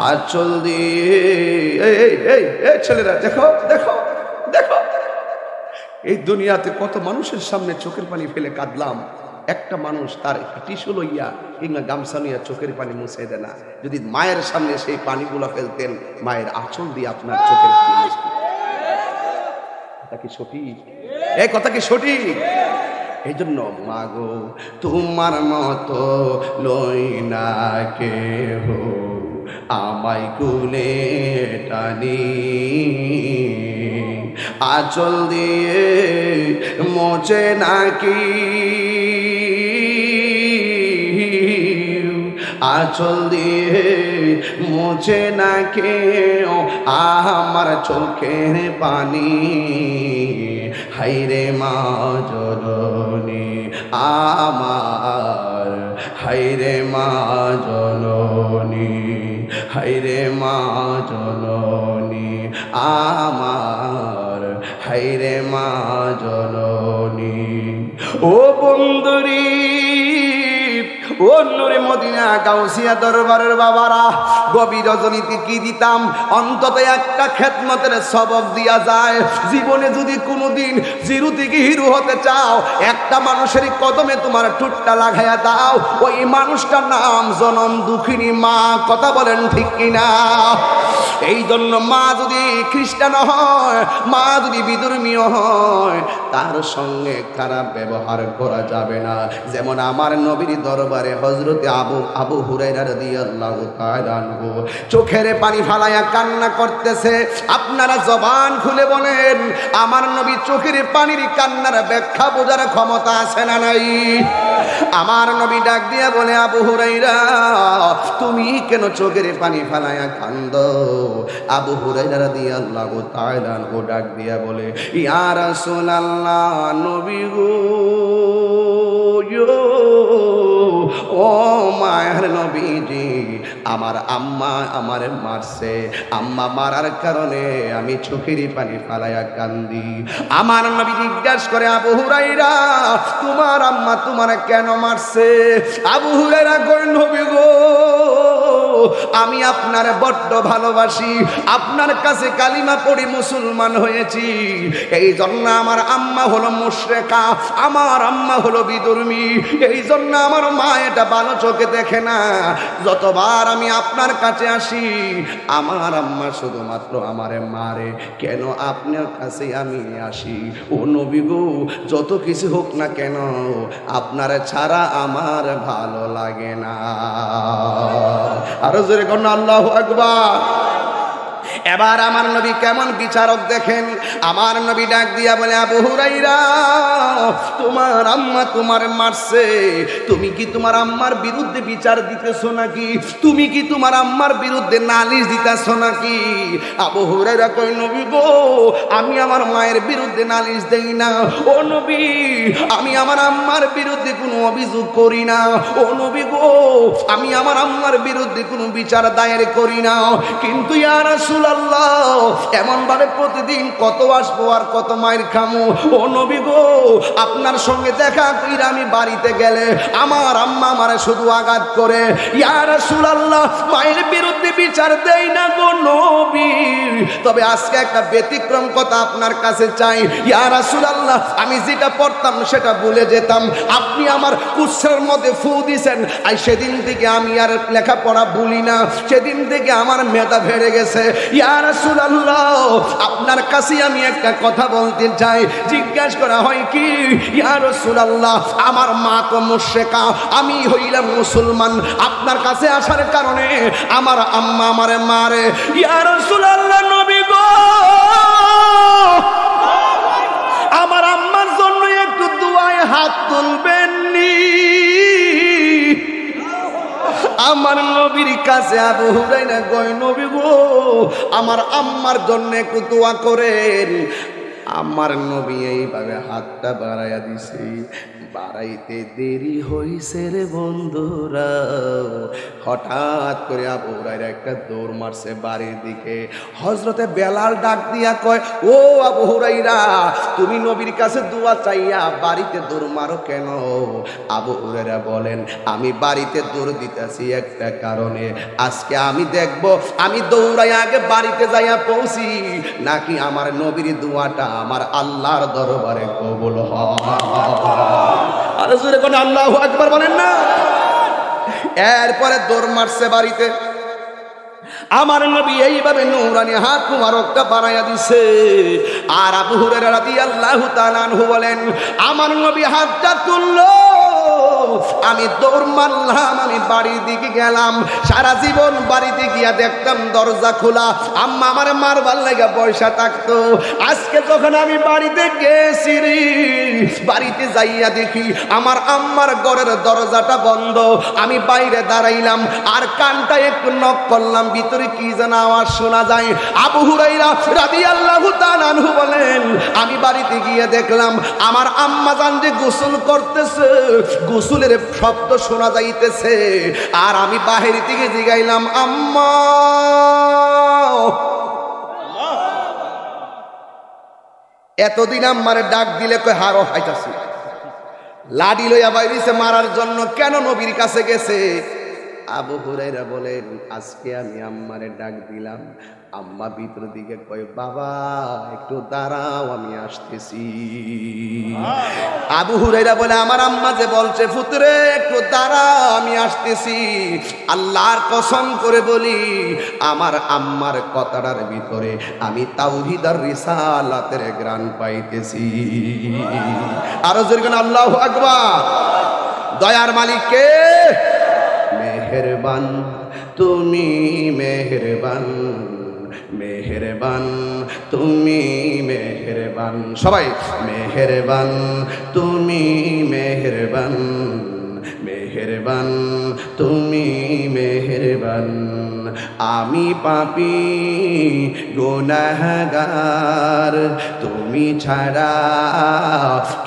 আঁচল দিয়ে এই ছেলেরা দেখো দেখো দেখো, এই দুনিয়াতে কত মানুষের সামনে চোখের পানি ফেলে কাঁদলাম, একটা মানুষ তার টিস্যু লইয়া কিংবা গামছা নিয়ে চোখের পানি মুছে দেয় না। যদি মায়ের সামনে সেই পানিগুলো ফেলতেন, মায়ের আঁচল দিয়ে আপনার চোখের পানি মুছতেন। কথা কি সঠিক? এই কথা কি সঠিক? এই জন্য মাগো তোমার মতো লই না কেহ আমায় কুলে টানি, আঁচল দিয়ে মোচে নাকি, আঁচল দিয়ে মুছে না কেউ আমার চোখের পানি, হাইরে মা জননী আমার, হাইরে মা জননী, হাইরে মা জননী আমার, হাইরে মা জননী। ও বন্ধুরি, ও নূরে মদিনা গাউসিয়া দরবারের বাবারা, গভীর রজনীতে কি দিতাম, অন্তত একটা খেদমতের সবক দিয়া যায়। জীবনে যদি কোনোদিন জিরো থেকে হিরো হতে চাও, একটা মানুষের কদমে তোমার ঠোঁটটা লাগাইয়া দাও, ওই মানুষটার নাম জনম দুঃখিনী মা। কথা বলেন ঠিক কিনা? এই জন্য মা যদি খ্রিস্টান হয়, মা যদি বিধর্মীয় হয়, তার সঙ্গে খারাপ ব্যবহার করা যাবে না। যেমন আমার নবীর দরবারে হযরতে আবু হুরায়রা রাদিয়াল্লাহু তাআলা আনহু চোখের পানি ফালাইয়া কান্না করতেছে। আপনারা জবান খুলে বলেন, আমার নবী চোখের পানির কান্নার ব্যাখ্যা বোঝার ক্ষমতা আছে না নাই? আমার নবী ডাক দিয়া বলে, আবু হুরায়রা তুমি কেন চোখের পানি ফালাইয়া কান্দো? আবু হুরায়রা রাদিয়াল্লাহু তাআলা আনহু ডাক দিয়া বলে, ইয়া রাসূলুল্লাহ, নবী গো, ও মায়ের নবীজি, আমার আম্মা আমারে মারছে, আম্মা মারার কারণে আমি চোখের পানি ফালাইয়া কান্দি। আমার নবী জিজ্ঞাসা করে, আবু হুরায়রা তোমার আম্মা তোমারে কেন মারছে? আবু হুরায়রা কয়, নবী গো, আমি আপনার বড্ড ভালোবাসি, আপনার কাছে কালিমা পড়ি মুসলমান হয়েছি, এই জন্য আমার আম্মা হলো মুশরিকা, আমার আম্মা হলো বিধর্মী, এই জন্য আমার মা এটা ভালো চোখে দেখে না। যতবার আমি আপনার কাছে আসি, আমার আম্মা শুধুমাত্র আমারে মারে, কেন আপনার কাছে আমি আসি? ও নবী গো, যত কিছু হোক না কেন, আপনার ছাড়া আমার ভালো লাগে না। আরো জোরে কর না আল্লাহু আকবার। এবার আমার নবী কেমন বিচারক দেখেন। আমার নবী ডাক দিয়া বলে, আবু হুরায়রা তোমার আম্মা তোমার মারছে, তুমি কি তোমার আম্মার বিরুদ্ধে বিচার দিতেছো নাকি? তুমি কি তোমার আম্মার বিরুদ্ধে নালিশ দিতেছো নাকি? আবু হুরায়রা কই, নবী গো, আমি আমার মায়ের বিরুদ্ধে নালিশ দেই না। ও নবী, আমি আমার আম্মার বিরুদ্ধে কোনো অভিযোগ করি না। ও নবী গো, আমি আমার আম্মার বিরুদ্ধে কোনো বিচার দায়ের করি না। কিন্তু ইয়া রাসূলুল্লাহ, রাসূলুল্লাহ এমন ভাবে প্রতিদিন কত আসবো আর কত মায়ের খামু। ও নবী গো, আপনার সঙ্গে দেখা কইরা আমি বাড়িতে গেলে আমার আম্মা আমারে শুধু আঘাত করে। ইয়া রাসূলুল্লাহ, মায়ের বিরুদ্ধে বিচার দেই না গো নবী, তবে আজকে একটা ব্যতিক্রম কথা আপনার কাছে চাই। ইয়া রাসূলুল্লাহ, আমি যেটা পড়তাম সেটা ভুলে যেতাম, আপনি আমার কুৎসার মধ্যে ফু দিছেন, আর সেদিন থেকে আমি আর লেখাপড়া ভুলি না, সেদিন থেকে আমার মেধা বেড়ে গেছে। ইয়া রাসূলুল্লাহ, আপনার কাছে আমি একটা কথা বলতে চাই। জিজ্ঞাসা করা হয় কি? ইয়া রাসূলুল্লাহ, আমার মা তো মুশরিকা, আমি হইলাম মুসলমান, আপনার কাছে আসার কারণে আমার আম্মা আমারে মারে। ইয়া রাসূলুল্লাহ, নবী গো, আমার আম্মার জন্য একটু দুয়ায় হাত তুলবেননি? আমার নবীর কাছে আবু হুরায়রা কয়, নবী গো, আমার আম্মার জন্য একটু দোয়া করেন। আমার নবী এইভাবে হাতটা বাড়াইয়া দিছে, বাড়াইতে দেরি হইছে রে বন্ধুরা। হঠাৎ করে আবু হুরায়রা একটা দৌড় মারছে বাড়ির দিকে। হযরতে বেলাল ডাক দিয়া কয়, ও আবু হুরায়রা, তুমি নবীর কাছে দোয়া চাইয়া বাড়িতে দৌড় মারো কেন? আবু হুরায়রা বলেন, আমি বাড়িতে দৌড় দিতেছি একটা কারণে, আজকে আমি দেখব আমি দৌড়াই আগে বাড়িতে যাইয়া পৌঁছি নাকি আমার নবীর দোয়াটা আমার আল্লাহর দরবারে কবুল হয়। আরে জোরে কোন আল্লাহু আকবার বলেন না। এরপরে দৌড় মারছে বাড়িতে। আমার নবী এইভাবে নূরানি হাত মুবারকটা বাড়াইয়া দিছে। আর আবু হুরায়রা রাদিয়াল্লাহু তাআলা আনহু বলেন, আমার নবী হাতটা তুললো, আমি দৌড় মারলাম, আমি বাড়ির দিকে গেলাম। সারা জীবন বাড়িতে গিয়া দেখতাম দরজা খোলা, আম্মা আমার মারবার লাগা পয়সা থাকতো। আজকে যখন আমি বাড়িতে গেছি রে, বাড়িতে যাইয়া দেখি আমার আম্মার ঘরের দরজাটা বন্ধ। আমি বাইরে দাঁড়াইলাম আর কানটা একটু নক করলাম, ভিতরে কি যেন আওয়াজ শোনা যায়। আবু হুরায়রা রাদিয়াল্লাহু তাআলা আনহু বলেন, আমি বাড়িতে গিয়ে দেখলাম আমার আম্মা জান যে গোসল করতেছে, গোসলের শব্দ শোনা যাইতেছে। আর আমি বাহির থেকে জিগাইলাম, আম্মা, এতদিন আম্মারে ডাক দিলে কই হারো হাইতাছি, লাডি লইয়া বাইরিছে মারার জন্য, কেন নবীর কাছে গেছে? আবু হুরায়রা বলেন, আজকে আমি আম্মারে ডাক দিলাম, আম্মা ভিতর দিকে কয়, বাবা একটু দাঁড়াও, আমি আসতেছি। আবু হুরায়রা বলে, আমার আম্মা যে বলছে পুত্রে একটু দাঁড়াও, আমি আসতেছি, আল্লাহর কসম করে বলি আমার আম্মার কথাটার ভিতরে আমি তাওহীদ আর রিসালাতের গ্রাণ পাইতেছি। আরো জোরে আল্লাহু আকবার। দয়ার মালিক কে? মেহেরবান তুমি, মেহেরবান, মেহেরবান তুমি, মেহেরবান, সবাই মেহেরবান তুমি, মেহেরবান, মেহেরবান তুমি, মেহেরবান। আমি পাপী গুনাহগার, তুমি ছাড়া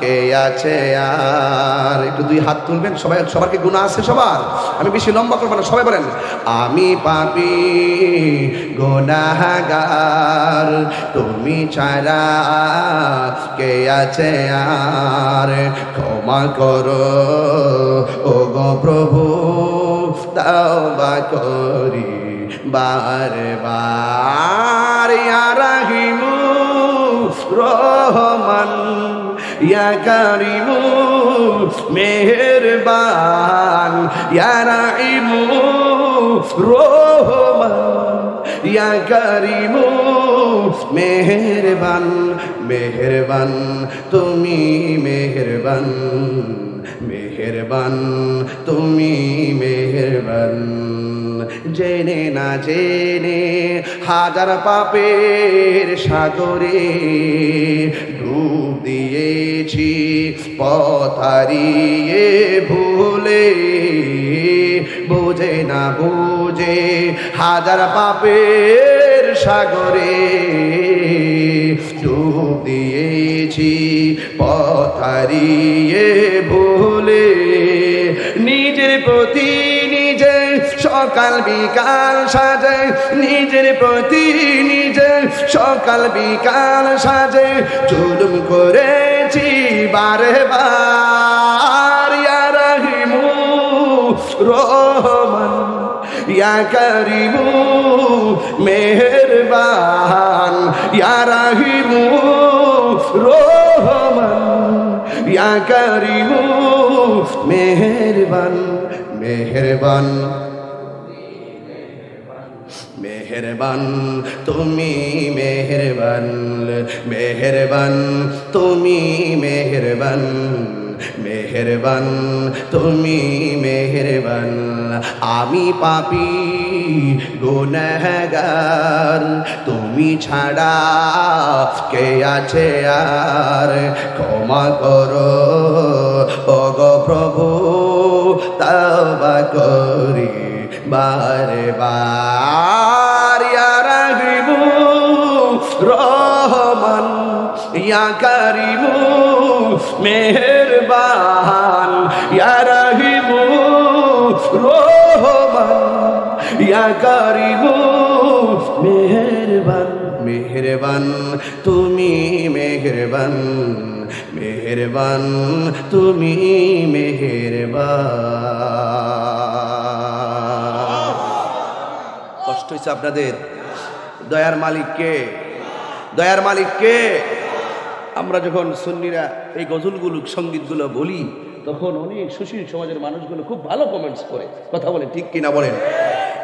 কে আছে আর? একটু দুই হাত তুলবেন সবাই, সবার কি গুনাহ আছে সবার? আমি বেশি লম্বা করবো না, সবাই বলেন, আমি পাপী গুনাহগার, তুমি ছাড়া কে আছে আর? ক্ষমা করো ও গো প্রভু, তাওবা করি বারে বার। ইয়া রাহিমু রহমান, ইয়া কারিমু মেহেরবান, ইয়া রাহিমু রহমান, ইয়া কারিমু মেহেরবান, মেহেরবান তুমি, মেহেরবান, মেহেরবান তুমি, মেহেরবান। জেনে না জেনে হাজার পাপের সাগরে ডুব দিয়েছি, পথ হারিয়ে ভুলে, বুঝে না বুঝে হাজার পাপের সাগরে ডুব দিয়েছি, পথ হারিয়ে ভুলে। নিজের প্রতি নিজে সকাল বিকাল সাজে নিজের প্রতি নিজে সকাল বিকাল সাজে জুলুম করেছি বারে বার ইয়া রহিমু রহমান ইয়া করিমু মেহেরবান ইয়া রহিমু রহমান ইয়া করিমু মেহেরবান মেহেরবান মেহেরবান তুমি মেহেরবান মেহেরবান তুমি মেহেরবান মেহেরবান তুমি মেহেরবান আমি পাপী গুনাহগার তুমি ছাড়া কে আছে আর ক্ষমা করো ওগো প্রভু তওবা করি বারে বার ইয়া রহিমু রহমান ইয়া করিমু মেহেরবান ইয়া রহিমু রহমান ইয়া করিমু মেহেরবান মেহেরবান তুমি মেহেরবান মেহেরবান তুমি মেহেরবান। কষ্ট হয়েছে আপনাদের? দয়ার মালিক কে? দয়ার মালিক কে? আমরা যখন সুন্নিরা এই গজলগুলো সঙ্গীতগুলো বলি তখন অনেক সুশীল সমাজের মানুষগুলো খুব ভালো কমেন্টস করে, কথা বলে, ঠিক কিনা বলেন?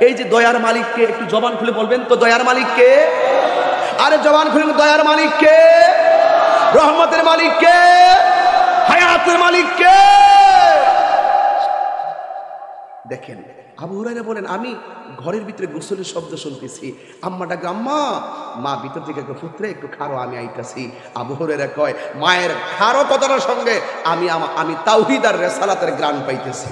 এই যে দয়ার মালিককে একটু জবান খুলে বলবেন তো, দয়ার মালিককে? আরে জবান খুলে, দয়ার মালিককে, রহমতের মালিককে, হায়াতের মালিককে। দেখেন আবু হুরায়রা বলেন আমি ঘরের ভিতরে গোসলের শব্দ শুনতেছি, আম্মা ডাকে, আম্মা, মা ভিতর থেকে পুত্রে একটু খারো, আমি আইতাছি। আবু হুরায়রা কয় মায়ের খারো কথাটার সঙ্গে আমি তাওহীদ আর রিসালাতের গ্রাণ পাইতেছি।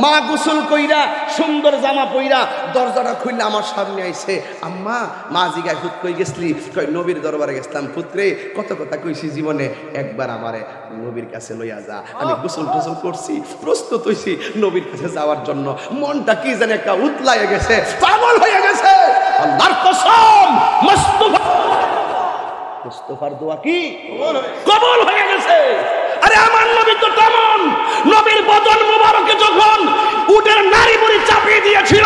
মা গোসল কইরা সুন্দর জামা পইরা দরজাটা খুললে আমার সামনে আইছে, আম্মা, মা জিগায় হুত কই গেছলি? কই নবীর দরবারে গেছিলাম পুত্রে, কত কথা কইছি জীবনে, একবার আমারে নবীর কাছে লইয়া যা। আমি গোসল টোসল করছি, প্রস্তুত হইছি নবীর কাছে যাওয়ার জন্য। মনটা কি জানি একটা উতলাইয়া গেছে, পাগল হয়ে গেছে। আল্লাহর কসম, মুস্তাফার দোয়া কি কবুল হয়ে গেছে। আরে আমার নবী তো তেমন, নবীর বদন মুবারকে যখন উটের নারী বুড়ি চাপিয়ে দিয়েছিল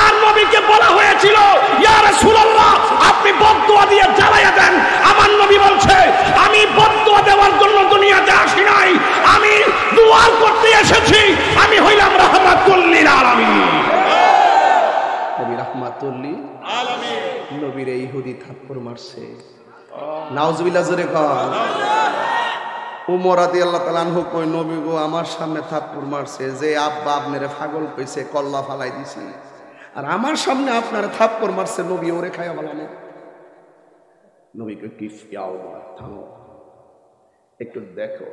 আর নবীকে বলা হয়েছিল ইয়া রাসূলুল্লাহ আপনি বদদুয়া দিয়ে জ্বালাইয়া দেন, আমার নবী বলছে আমি বদদুয়া দেওয়ার জন্য দুনিয়াতে আসি নাই, আমি দোয়া করতে এসেছি, আমি হইলাম রাহমাতুল লিল আলামিন। নবী রাহমাতুল লিল আলামিন। নবীর এই ইহুদি থাপ্পড় মারছে, নাউজুবিল্লাহ, জোরে কর। উমর রাদিয়াল্লাহু তাআলা আনহু কই নবী গো আমার সামনে থাপ্পড় মারছে, যে আব্বা আপনারে পাগল কইছে কল্লা ফালাই দিছি, আর আমার সামনে আপনারে থাপ্পড় মারছে, নবী ওরে খায়া বলানো। নবী কই কি ফিয়াও, থামো একটু দেখো।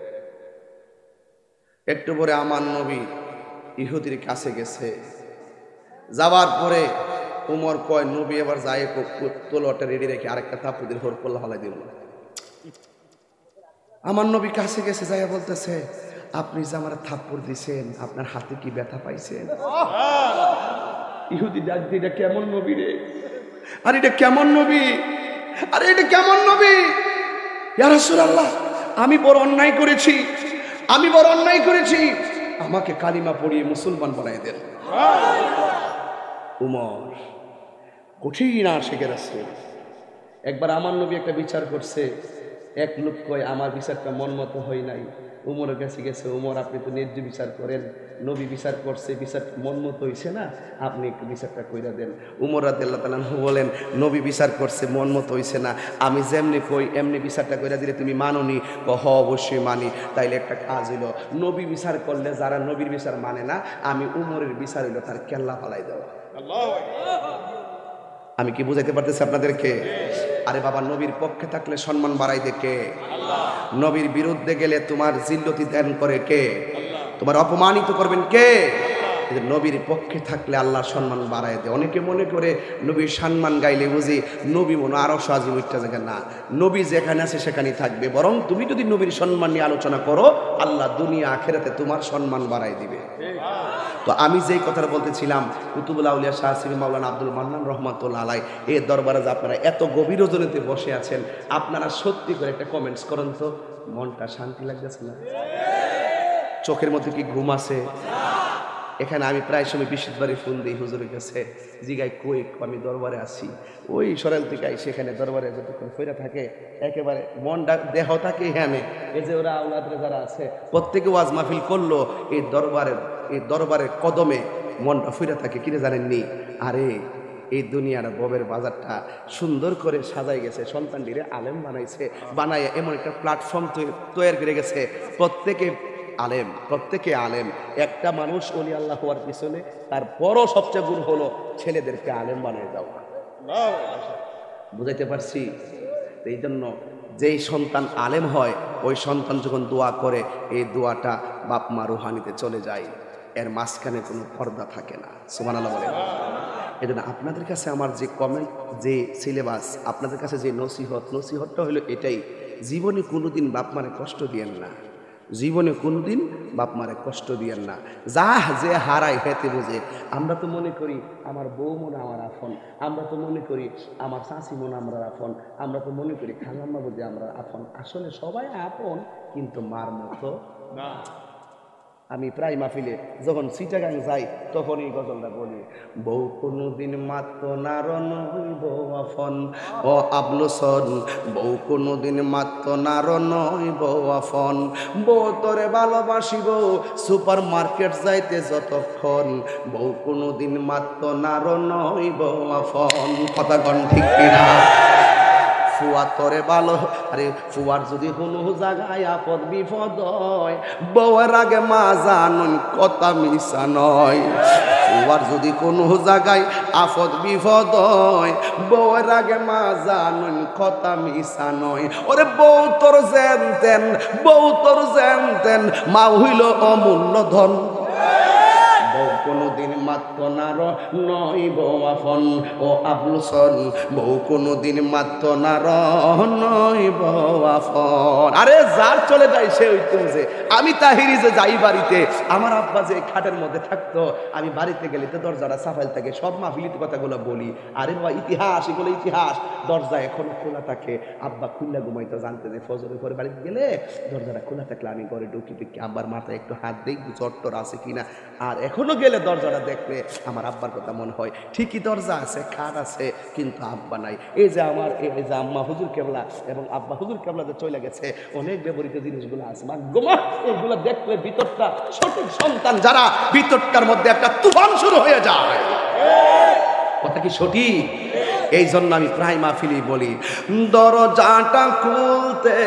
একটু পরে আমার নবী ইহুদির কাছে গেছে, যাওয়ার পরে উমর কয় নবী এবার যায় তলোয়ারটা রেডি রেখে আরেকটা থাপ্পড় দিয়ে হোর কল্লা ফালাই দিল। আমার নবী কাছে গেছে, যাইয়া বলতেছে আপনি যে আমার থাপ্পড় দিছেন আপনার হাতে কি ব্যথা পাইছেন? ইহুদি ডাক দিয়ে, এটা কেমন নবী রে? আর এটা কেমন নবী? আরে এটা কেমন নবী? ইয়া রাসূলুল্লাহ আমি বড় অন্যায় করেছি, আমি বড় অন্যায় করেছি, আমাকে কালিমা পড়িয়ে মুসলমান বানাই দেন। উমর কঠিন আশিকের রাসূল। একবার আমার নবী একটা বিচার করছে, এক লোক কয় আমার বিচারটা মন মতো হয় নাই, উমরের কাছে গেছে, উমর আপনি তো ন্যায্য বিচার করেন, নবী বিচার করছে, বিচারটা মন মতো হইছে না, আপনি একটু বিচারটা কইরা দেন। উমর রাদিয়াল্লাহু তাআলা বলেন নবী বিচার করছে মন মতো হইছে না, আমি যেমনি কই এমনি বিচারটা কইরা দিলে তুমি মানোনি? কহ অবশ্যই মানি। তাইলে একটা কাজ হইল, নবী বিচার করলে যারা নবীর বিচার মানে না, আমি উমরের বিচার হইল তার কেল্লা ফালাই দেওয়া। আমি কি বুঝাইতে পারতেছি আপনাদেরকে? আরে বাবা নবীর পক্ষে থাকলে সম্মান বাড়াই দে কে? নবীর বিরুদ্ধে গেলে তোমার জিল্লতি দান করে কে? তোমার অপমানিত করবেন কে? নবীর পক্ষে থাকলে আল্লাহ সম্মান বাড়ায় দেয়। অনেকে মনে করে নবীর সম্মান গাইলে বুঝি নবী মনে আরো সাজি উঠতে জায়গা না, নবী যেখানে আছে সেখানেই থাকবে। বরং তুমি যদি নবীর সম্মান নিয়ে আলোচনা করো, আল্লাহ দুনিয়া আখেরাতে তোমার সম্মান বাড়ায় দিবে। তো আমি যেই কথাটা বলতেছিলাম, কুতুবুল আউলিয়া শাহ শ্রী মাওলানা আব্দুল মান্নান রহমাতুল্লাহ আলাই এই দরবারে যে আপনারা এত গভীর রজনীতে বসে আছেন, আপনারা সত্যি করে একটা কমেন্টস করেন তো, মনটা শান্তি লাগতেছে না? চোখের মধ্যে কি ঘুম আছে? এখানে আমি প্রায় সময় বৃহস্পতিবারে ফোন দিই হুজুরের কাছে, জিগাই কই আমি দরবারে আসি, ওই সরাইল থেকে সেখানে দরবারে যতক্ষণ ফেরা থাকে একেবারে মনটা দেহ থাকে। হ্যাঁ, এই যে ওরা আওলাদরা যারা আছে প্রত্যেকে ওয়াজ মাহফিল করলো, এই দরবারের কদমে মনটা ফিরে থাকে। কিনে জানেননি? আরে এই দুনিয়ার ববের বাজারটা সুন্দর করে সাজাই গেছে, সন্তানটিরে আলেম বানাইছে, বানায় এমন একটা প্ল্যাটফর্ম তৈরি করে গেছে। প্রত্যেকে আলেম। একটা মানুষ ওলি আল্লাহ হওয়ার পিছনে তার বড় সবচেয়ে গুণ হলো ছেলেদেরকে আলেম বানিয়ে দেওয়া। বুঝাইতে পারছি? এই জন্য যেই সন্তান আলেম হয়, ওই সন্তান যখন দোয়া করে, এই দোয়াটা বাপ মা রুহানিতে চলে যায়, এর মাঝখানে কোনো পর্দা থাকে না। সুবহানাল্লাহ বলেন। এই জন্য আপনাদের কাছে আমার যে কমেন্ট, যে সিলেবাস, আপনাদের কাছে যে নসিহতটা হলো এটাই, জীবনে কোনোদিন বাপ মারে কষ্ট দিয়েন না, জীবনে কোনোদিন বাপ মারে কষ্ট দিয়েন না। যে হারাই হেতে বুঝে। আমরা তো মনে করি আমার বউ মনে আমার আপন, আমরা তো মনে করি আমার চাচি মনে আমরা আপন, আমরা তো মনে করি খালাম্মা বুঝে আমরা আপন। আসলে সবাই আপন, কিন্তু মার মতো না। আমি প্রায় মাহফিলে যখন চিটাগাং যাই তখন এই গজলটা বলি, বউ কোনোদিন মাত্র নারণ হইব আফন, ও আবলুসন বউ কোনোদিন মাত্র নারণ হইব আফন, বউ তোরে ভালোবাসিব সুপার মার্কেট যাইতে যতক্ষণ, বউ কোনোদিন মাত্র নারণ হইব আফন। কথা কন ঠিক কিনা? ফুয়া তোরে ভালো, আরে ফুয়ার যদি কোনো জায়গায় আপদ বিপদ হয়, বউয়ের আগে মা জানুন কথা মিশা নয়। ফুয়ার যদি কোনো জায়গায় আপদ বিপদ হয়, বউয়ের আগে মা জানুন কথা মিশা নয়। ওরে বউ তোর যেন তেন মা হইল অমূল্য ধন, বউ কোনোদিন মাত্র নার নয় বউ আপন, ও আবলুসন বউ কোনোদিন মাত্র নার নয় বউ আপন। আরে যার চলে যায় সে হইতেছে। আমি তাহিরি যে যাই বাড়িতে, আমার আব্বা যে খাটের মধ্যে থাকতো, আমি বাড়িতে গেলে তো দরজাটা সাফাইল থাকে, সব মাহফিলিতে কথাগুলো বলি। আরে বাবা ইতিহাস, এগুলো ইতিহাস। দরজা এখনো খোলা থাকে, আব্বা খুললা ঘুমাইতো, জানতে যে ফজরের পরে বাড়িতে গেলে দরজাটা খোলা থাকলে আমি ঘরে ঢুকি দেখি আব্বার মাথায় একটু হাত দেই, চট্টর আছে কিনা। আর এখনো গেলে দরজাটা দেখলে আমার আব্বার কথা মনে হয়, ঠিকই দরজা আছে, খাট আছে, কিন্তু আব্বা নাই। এই যে আমার এই যে আম্মা হুজুর কেবলা এবং আব্বা হুজুর কেবলাতে চলে গেছে, অনেক ব্যবহৃত জিনিসগুলো আছে, গোমা এগুলো দেখলে ভিতরটা, সঠিক সন্তান যারা, ভিতরটার মধ্যে একটা তুফান শুরু হয়ে যায়। কথা কি সঠিক? এই জন্য আমি প্রায় মাহফিলি বলি, দরজাটা খুলতে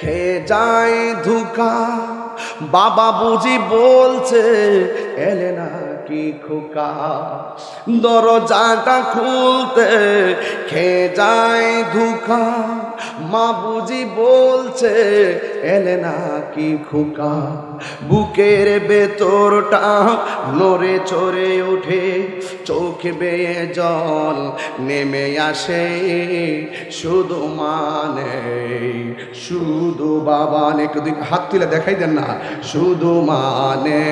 খেয়ে যায় ধোঁকা, বাবা বুঝি বলছে এলে না কি খোকা। দরজাটা খুলতে খেয়ে যায় ধোঁকা, মা বুঝি বলছে এলে না কি খোকা। বুকের ভেতরটা নড়ে চড়ে ওঠে, চোখে বেয়ে জল নেমে আসে, শুধু মানে শুধু বাবা। একটু হাত তুলে দেখাই দেন না, শুধু মানে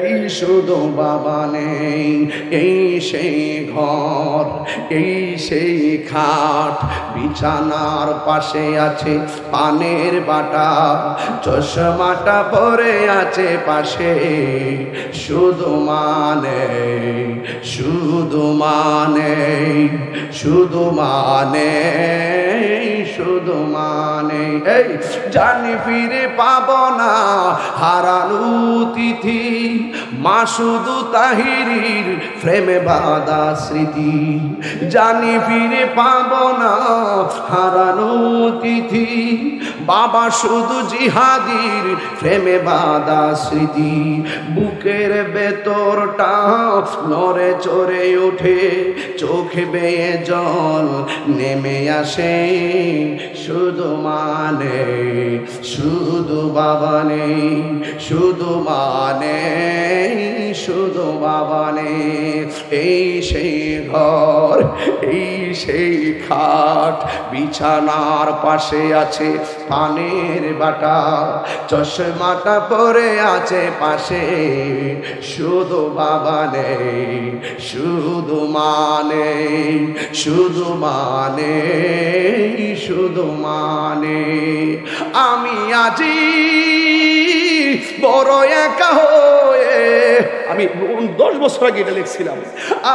এই শুধু বাবা নেই, এই সেই ঘর, এই সেই খাট, বিছানার পাশে আছে পানের বাটা, চশমাটা পরে আছে পাশে, শুধু মানে শুধু মানে শুধু মানে শুধু মানে এই জানি ফিরে পাব না হারানো তিথি, মা শুধু তাহিরির প্রেমে বাঁধা স্মৃতি। জানি ফিরে পাব না হারানো তিথি, বাবা শুধু জিহাদির প্রেমে বাঁধা স্মৃতি। বুকের ভেতরটা নড়ে চড়ে ওঠে, চোখে বেয়ে জল নেমে আসে, শুধু মানে শুধু বাবা নেই, শুধু মানে শুধু বাবা নেই। এই সেই ঘর, এই সেই খাট, বিছানার পাশে আছে পানের বাটা, চশমাটা পরে আছে পাশে, শুধু বাবা নেই, শুধু মানে শুধু মানে শুধু মানে। আমি আজি বড় একা হয়ে, আমি 10 বছর আগে এটা লিখছিলাম,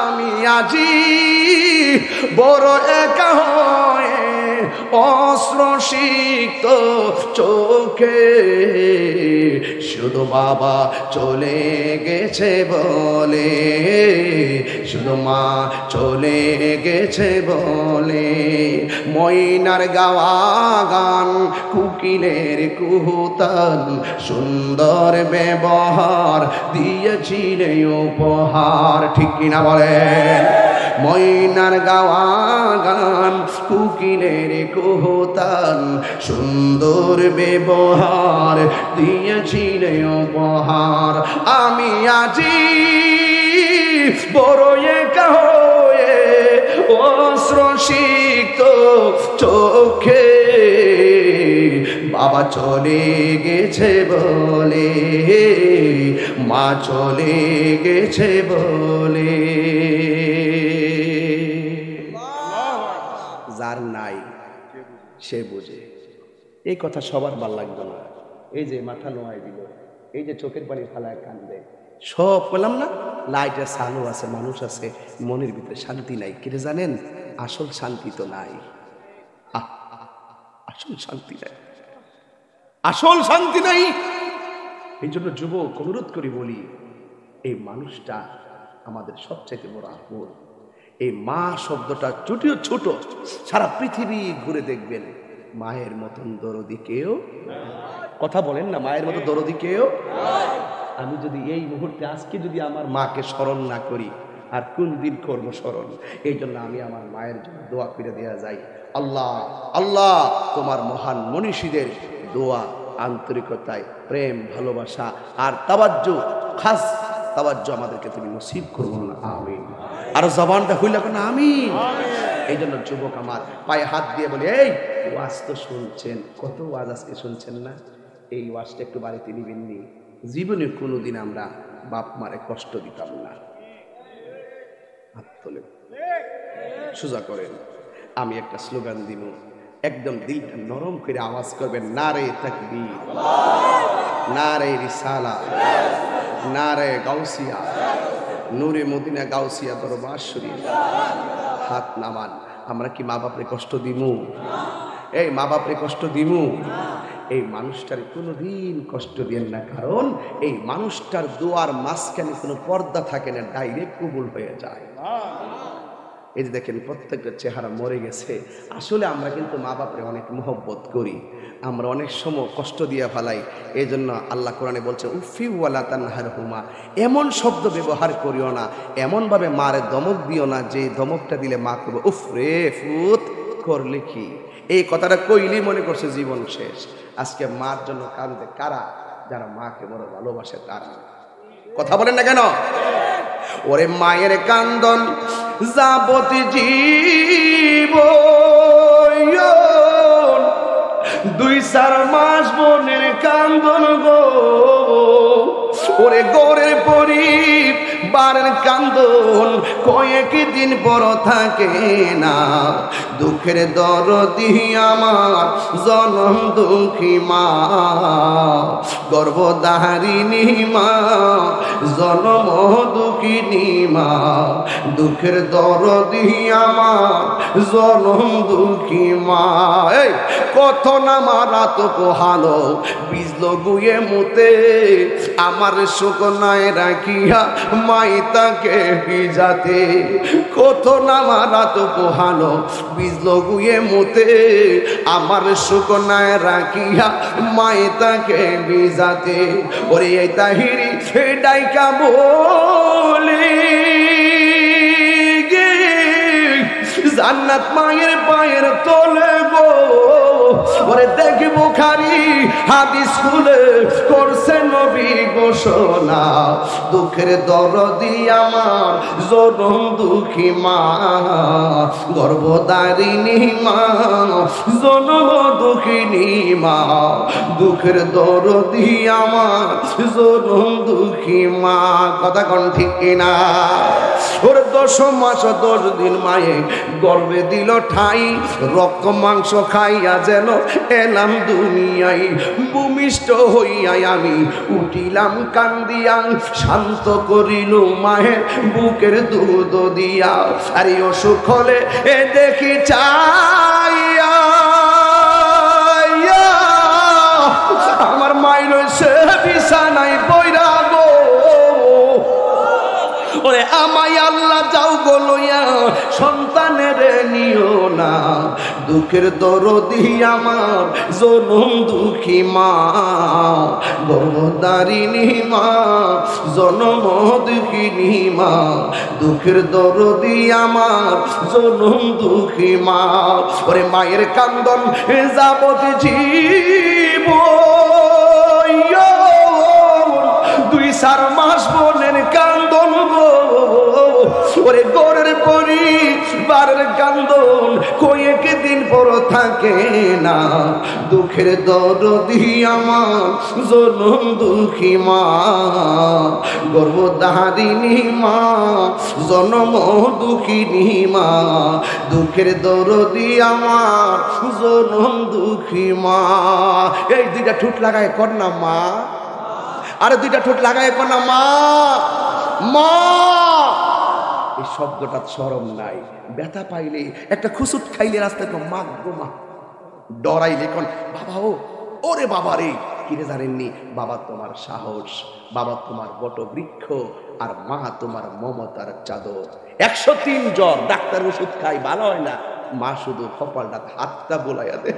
আমি আজি বড় একা হয়ে অশ্রুসিক্ত চোখে, শুধু বাবা চলে গেছে বলে, শুধু মা চলে গেছে বলে। ময়নার গাওয়া গান, কুকিলের কুহুতান, সুন্দর ব্যবহার দিয়েছিলে উপহার, ঠিক কিনা বলেন? ময়নার গাওয়া গান, কুকিলের কুহুতান, সুন্দর ব্যবহার দিয়েছিলে উপহার। আমি আজি বড় একা হয়ে অশ্রুসিক্ত চোখে, বাবা চলে গেছে বলে, মা চলে গেছে বলে। যার নাই সে বুঝে। এই কথা সবার ভাল লাগবে না। এই যে মাথা নোয়াই দিল, এই যে চোখের পানি ফালায় কান্দে, সব বললাম না, লাইটের চালু আছে, মানুষ আছে, মনের ভিতরে শান্তি নাই। কি জানেন? আসল শান্তি তো নাই। আসল শান্তি নাই, আসল শান্তি নাই। এই জন্য যুবক অনুরোধ করি বলি, এই মানুষটা আমাদের সবচেয়ে বড় আপন। এই মা শব্দটা যদিও ছোট, সারা পৃথিবী ঘুরে দেখবেন মায়ের মতন দরদি কেউ, কথা বলেন না, মায়ের মতো দরদি কেউ। আমি যদি এই মুহূর্তে আজকে যদি আমার মাকে স্মরণ না করি, আর কোন দিন করব স্মরণ? এই জন্য আমি আমার মায়ের জন্য দোয়া করে দেওয়া যায়, আল্লাহ আল্লাহ তোমার মহান মনীষীদের দোয়া, আন্তরিকতায় প্রেম ভালোবাসা আর তাওয়াজ্জু, খাস তাওয়াজ্জু আমাদেরকে তুমি নসিব করবো না, আমিন। আর জবানটা হইল না, আমিন। এই জন্য যুবক আমার পায়ে হাত দিয়ে বলে, এই ওয়াজ তো শুনছেন, কত ওয়াজ আজকে শুনছেন না? এই ওয়াজটা একটু বাড়িতে নিবেন নি। জীবনে কোনোদিন আমরা বাপ মারে কষ্ট দিতাম না। হাত তোলে, সোজা করেন। আমি একটা স্লোগান দিব, একদম দিলটা নরম করে আওয়াজ করবেন, নারে তাকবীর, নারে রিসালাত, নারে গাউসিয়া, নূরে মদিনা গাউসিয়া দরবার শরীফ। হাত নামান। আমরা কি মা বাপরে কষ্ট দিমু? এই মা বাপরে কষ্ট দিমু? এই মানুষটার কোনোদিন কষ্ট দিয়েন না, কারণ এই মানুষটার দোয়ার মাঝখানে কোনো পর্দা থাকে না, ডাইরেক্ট কবুল হয়ে যায়। এই যে দেখেন প্রত্যেকটা চেহারা মরে গেছে। আসলে আমরা কিন্তু মা বাপরে অনেক মহব্বত করি, আমরা অনেক সময় কষ্ট দিয়ে ফেলাই। এই জন্য আল্লাহ কোরআনে বলছে, উফি ওয়ালা তানহারহুমা, এমন শব্দ ব্যবহার করিও না, এমনভাবে মারে দমক দিও না যে দমকটা দিলে মা করবে উফ রে ফুত করলে কি। এই কথাটা কইলেই মনে করছে জীবন শেষ। আজকে মার জন্য কাঁদে কারা? যারা মাকে বড় ভালোবাসে তারা। কথা বলেন না কেন? ওরে মায়ের কান্দন যাবতি জীব, 2-4 মাস বোনের কান্দন গো, ওরে গোরের পরিবারের কান্দন কয়েক দিন পর থাকে না। দুঃখের দরদি আমার জনম দুঃখী মা, গর্ভধারিণী মা, জনম দুঃখিনী মা। দুঃখের দরদি আমার জনম দুঃখী মা। এই কত না মারা তো পোহালো, বিজল গুয়ে মুতে, আমার শুকনায় রাখিয়া মাই তাকে ভিজাতে। কত না মারা তো পোহালো, বিজল গুয়ে মুতে, আমার শুকনায় রাখিয়া মাই তাকে ভিজাতে। ওরে এই তাহিরি ডাইকা বলি জান্নাত মায়ের পায়ের তলে গো। ওরে দেখি বুখারী হাদিস খুলে করছে নবী ঘোষণা, দুঃখের দরদি আমার জনম দুঃখী মা, গর্ভধারিণী মা, জনম দুঃখিনী মা, দুঃখের দরদি আমার জনম দুঃখী মা। কথা কোন ঠিক কিনা? ওর 10 মাস 10 দিন মায়ে গর্ভে দিল ঠাই, রক্ত মাংস খাইয়া যেন এলাম দুনিয়ায়। ভূমিষ্ঠ হইয়াই আমি উঠিলাম কান্দিয়া, শান্ত করিল মায়ের বুকের দুধ দিয়া। আরে অসুখ হলে এ দেখি চাইয়া আমার মাই রয়েছে বিছানায় পয়রা গো। ওরে আমায় আল্লাহ যাও গো লইয়া সন্তানের নিও না, দুঃখের দরদি আমার জনম দুঃখী মা, গর্ভধারিণী মা, জনম দুঃখিনী মা, দুঃখের দরদি আমার জনম দুঃখী মা। ওরে মায়ের কান্দন যাবত জীব, 2-4 মাস বোনের কান্দন গো। ওরে গোরের পরিবারের কান্দন কয়েক দিন পর থাকে না, দুঃখের দরদি আমার জনম দুঃখী মা, গর্ভধারিণী মা, জনম দুঃখিনী মা, দুঃখের দরদি আমার জনম দুঃখী মা। এই 2টা ঠোঁট লাগায় কর না মা, আরে 2টা ঠোঁট লাগায় কর না মা, মা। এই শব্দটা শরম নাই, ব্যথা পাইলে একটা খুসুট খাইলে রাস্তায় মা গো মা, ডরাইলে কোন বাবা ও ওরে বাবা রে, কিরে জানেননি বাবা তোমার সাহস, বাবা তোমার বটবৃক্ষ, আর মা তোমার মমতার চাদর। 103 জ্বর, ডাক্তার ওষুধ খাই ভালো হয় না, মা শুধু কপালটা হাতটা বোলাইয়া দে।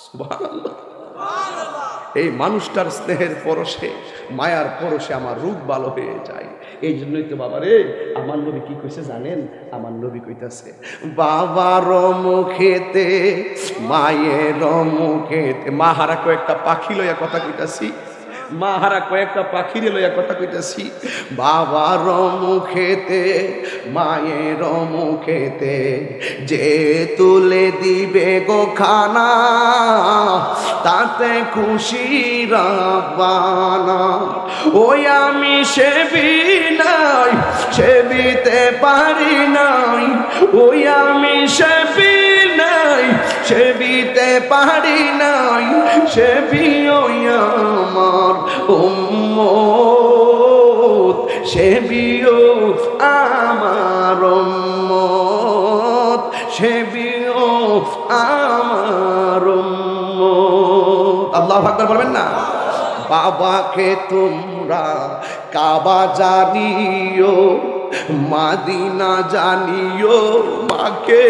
সুবহানাল্লাহ। এই মানুষটার স্নেহের পরশে, মায়ার পরশে আমার রূপ ভালো হয়ে যায়। এই জন্যই তো বাবা রে আমার নবী কি কইছে জানেন? আমার নবী কইতাছে বাবার মুখেতে মায়ের মুখেতে, মাহারা কয়েকটা পাখি লইয়া কথা কইতাছি, মাহারা কয়েকটা পাখিরে লইয়া কথা কইতাছি। বাবার মুখেতে মায়ের মুখেতে যে তুলে দিবে গো খানা, তাতে খুশি রাব্বানা। ওই আমি সেবি নাই, সেবিতে পারি নাই, ওই আমি সেবি নাই, সেবিতে পারি নাই, সেবি ওই আমার উম্মত, সেবিও আমার উম্মত, সেবিও আমার উম্মত। আল্লাহু আকবার বলবেন না? বাবাকে তোমরা কাবা জানিও, মাদিনা জানিও, মাকে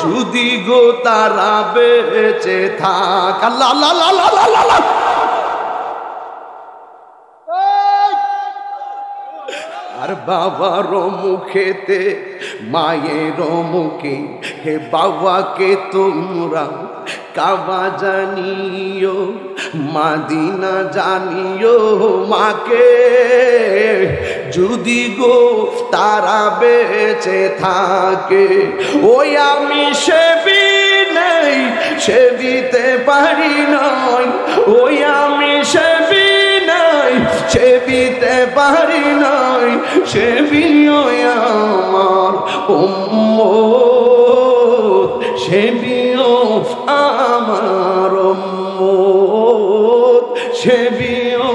যদি গো তারা বেঁচে থাক। আল্লাহ আল্লাহ আল্লাহ আল্লাহ আল্লাহ। আর বাবার মুখেতে মায়ের মুখে, হে বাবাকে তোমরা কাবা জানিও, মাদিনা জানিও, মাকে যদি গো তারা বেঁচে থাকে। ওই আমি সেবি নেই, সেবিতে পারি নাই, ওই আমি সেবি নাই, সেবিতে পারি নাই, সেবিও আমার উম্মত, সেবিও আমার উম্মত, সেবিও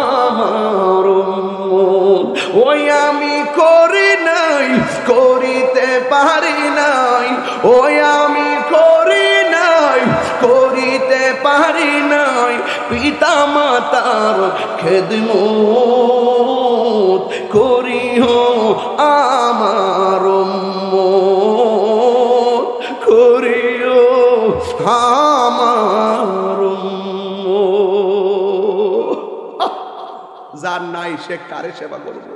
আমার উম্মত। ওই আমি করি নাই, করিতে পারি নাই, ওই আমি করি নাই, করিতে পারি নাই, পিতা মাতার খেদমত করিও আমার উম্মত, করিও আমার উম্মত। যার নাই সে কারে সেবা করবে?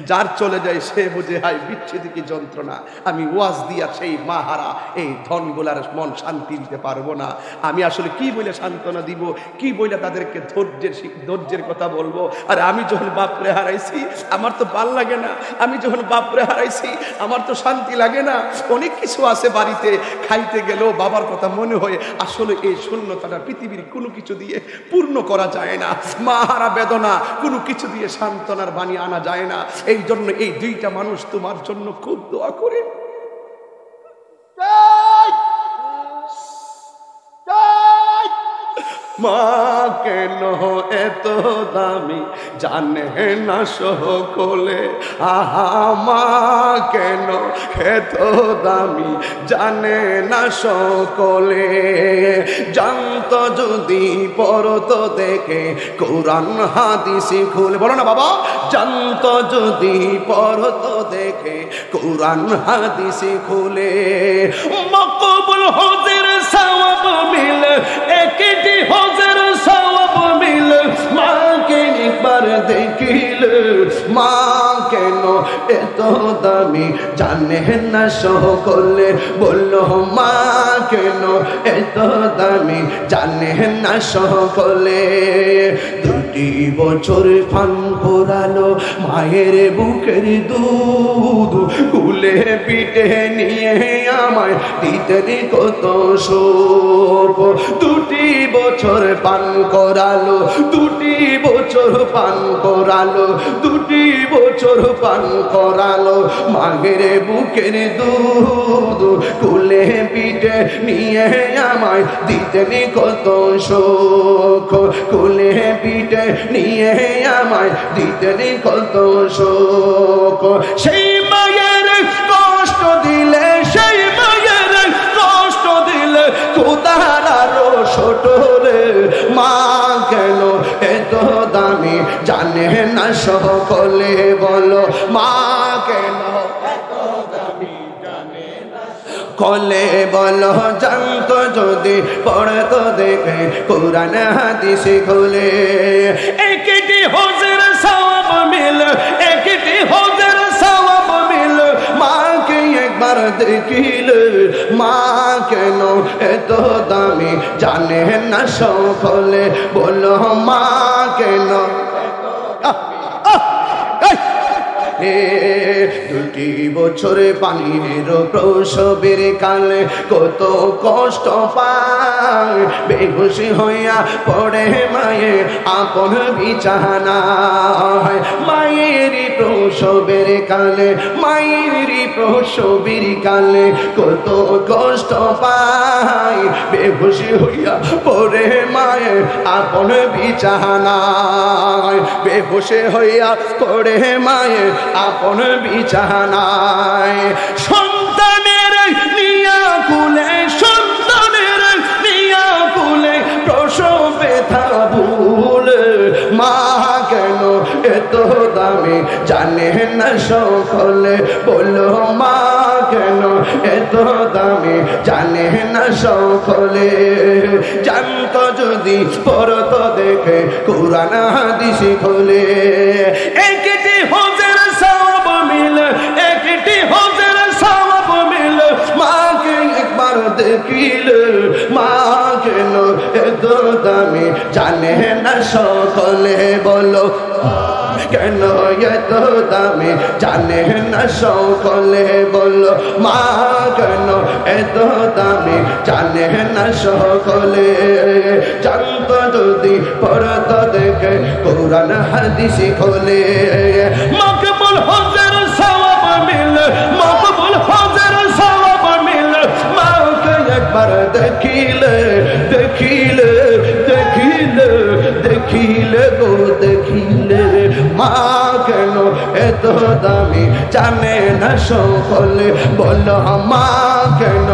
যার চলে যায় সে বুঝে হায় বিচ্ছেদ কি যন্ত্রণা। আমি ওয়াজ দিয়া সেই মাহারা এই ধনগুলার মন শান্তি দিতে পারবো না। আমি আসলে কি বলে সান্ত্বনা দিব, কি বলে তাদেরকে ধৈর্যের কথা বলবো? আর আমি যখন বাপরে হারাইছি আমার তো ভাল লাগে না, আমি যখন বাপরে হারাইছি আমার তো শান্তি লাগে না। অনেক কিছু আছে বাড়িতে, খাইতে গেলেও বাবার কথা মনে হয়। আসলে এই শূন্যতাটা পৃথিবীর কোনো কিছু দিয়ে পূর্ণ করা যায় না। মাহারা বেদনা কোনো কিছু দিয়ে সান্ত্বনার বাণী আনা যায় না। এই জন্য এই দুইটা মানুষ তোমার জন্য খুব দোয়া করে। মা কেন এত দামি জানে না সকলে, আহা মা কেন এত দামি জানে না সকলে। জানতো যদি পড়তো দেখে কোরআন হাদিস খুলে, বলো না বাবা, জানতো যদি পড়তো দেখে কোরআন হাদিস খুলে। মকবুল হজের সওয়াব মিলে, একটি হজের সওয়াব মিলে, মাকে একবার দেখিলে। মা কেন এত দামি জানে না সকলে, বললো মা কেন এত দামি জানে না সকলে। 2 বছর পান করালো মায়ের বুকের দুধ, কুলে পিঠে নিয়ে আমায় দিতেন কত শোক। 2 বছর পান করালো, 2 বছর পান করালো, 2 বছর পান করালো মায়ের বুকের দুধ, কুলে পিঠে নিয়ে আমায় দিতেন কত শোক। কুলে পিঠে নিয়ে আমায় দিতেন কত শোক। সেই মায়ের কষ্ট দিলে, সেই মায়ের কষ্ট দিলে খোদার আরো ছোটরে। মা কেন এত দামি জানে না সকলে, বলো মা কেন এত দামি জানে না সকলে। বলো জানতো যদি পড়তো দেখে কোরআন হাদিস খুলে। একটি হজের সওয়াব মিলে, একটি হজের সওয়াব মিলে, মাকে একবার দেখিলে। মা কেন এত দামি জানে না সকলে, বলো মা কেন। 2 বছর পানির প্রসবের কালে কত কষ্ট পায়, বেহুশি হইয়া পড়ে মায়ে আপন বিছানায়। মায়েরই প্রসবের কালে, মায়েরই প্রসবের কালে কত কষ্ট পায়, বেহুশি হইয়া পড়ে মায়ে আপন বিছানায়। বেহুশি হইয়া পড়ে মায়ে আপন বিছানায়। সন্তানের নিয়া কুলে, সন্তানের নিয়া কুলে প্রসব ব্যথা ভুলে। মা কেন এত দামি জানে না সকলে, বলো মা কেন এত দামি জানে না সকলে। জানতো যদি পড়তো দেখে কোরআন হাদিস খুলে। একটি হজের সওয়াব মিলে, একটি হজের সওয়াব মিলে, মাকে একবার দেখিলে। মা কেন এত দামি জানে না সকলে, বলো কেন এত দামি জানে না সকলে, বলো মা কেন এত দামি জানে না সকলে। জানতো যদি পড়তো দেখে কোরআন হাদিস খুলে। মকবুল হজের সওয়াব মিলে, মকবুল হজের সওয়াব মিলে, মাকে একবার দেখিলে। দেখিলে, দেখিলে, দেখিলে গো দেখিলে। মা কেন এত দামি জানে না সকলে, বলো মা কেন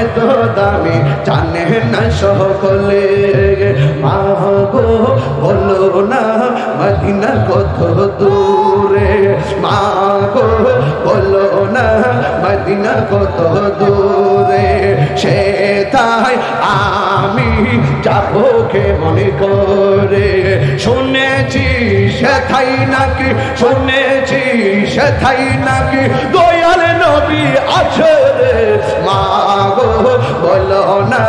এত দামি জানে না সকলে। মা গো বলো না মদিনা কত দূরে, মা গো বলো না মদিনা কত দূরে। সেটাই আমি যাবো কে মনে করে। শুনেছি সেথাই নাকি, শুনেছি সেথাই নাকি দয়াল নবী আছে রে মা গো, বলো না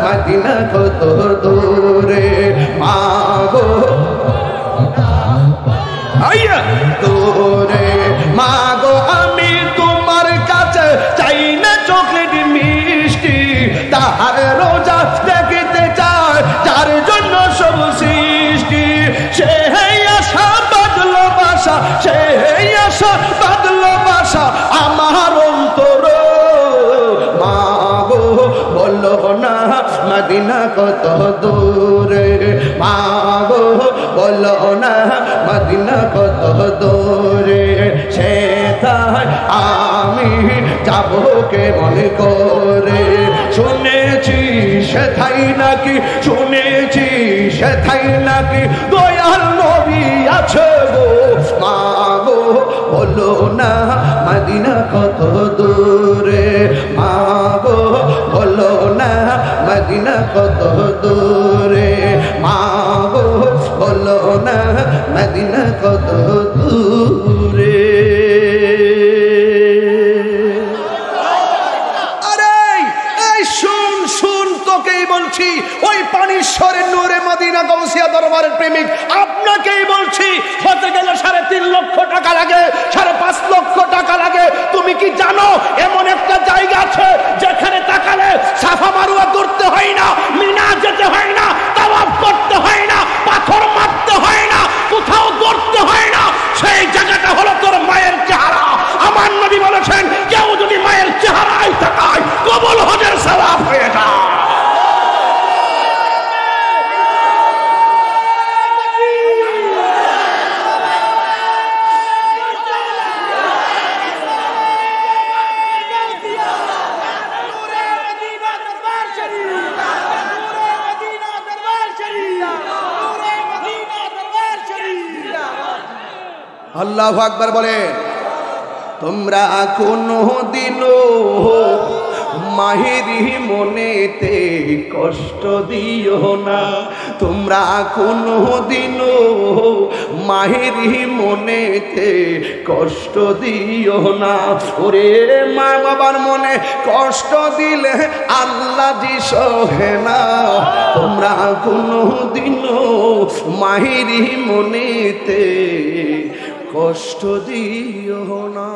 মদিনা কত দূরে মা গো দূরে মা গো। আমি তোমার কাছে চাই না চকলেট মিষ্টি, তাহার রোজা দেখতে চাই যার জন্য সব সৃষ্টি। সে আশা বাদলো বাসা, সে আশা বাদলো বাসা আমার অন্তর মা গো, বলো না মদিনা কত দূরে মা গো, বলো না মদিনা কত দূরে। সেথায় আমি যাবো কে মনে করে। শুনেছি সেথাই নাকি, শুনেছি সেথাই নাকি দয়াল নবী আছে গো মা গো, বলো না মদিনা কত দূরে মা গো, বলো না মদিনা কত দূরে মা গো, বলো না মদিনা কত দূরে। আরে এই শুন শুন, তোকেই বলছি, ওই পানিশ্বরের নূরে মদিনা গাউসিয়া দরবারের প্রেমিক আপনাকেই বলছি। হতে গেলে 3.5 লক্ষ টাকা লাগে, 5.5 লক্ষ টাকা লাগে। তুমি কি জানো এমন একটা জায়গা আছে যেখানে তাকালে সাফা মারওয়া করতে হয় না, মিনা যেতে হয় না, তাওয়াফ করতে হয় না, পাথর মারতে হয় না, কোথাও করতে হয় না। সেই জায়গাটা হলো তোর মায়ের চেহারা। আমার নবী বলেছেন কেউ যদি মায়ের চেহারায় তাকায় কবুল হজের সওয়াব হয়ে যায়। আল্লাহু আকবার বলেন। তোমরা কোনো দিনও মাহেরি মনেতে কষ্ট দিও না, তোমরা কোনো দিনও মাহেরি মনেতে কষ্ট দিও না। ওরে মা বাবার মনে কষ্ট দিলে আল্লাহ জি সহে না। তোমরা কোনো দিনও মাহেরি মনেতে কষ্ট দিও না।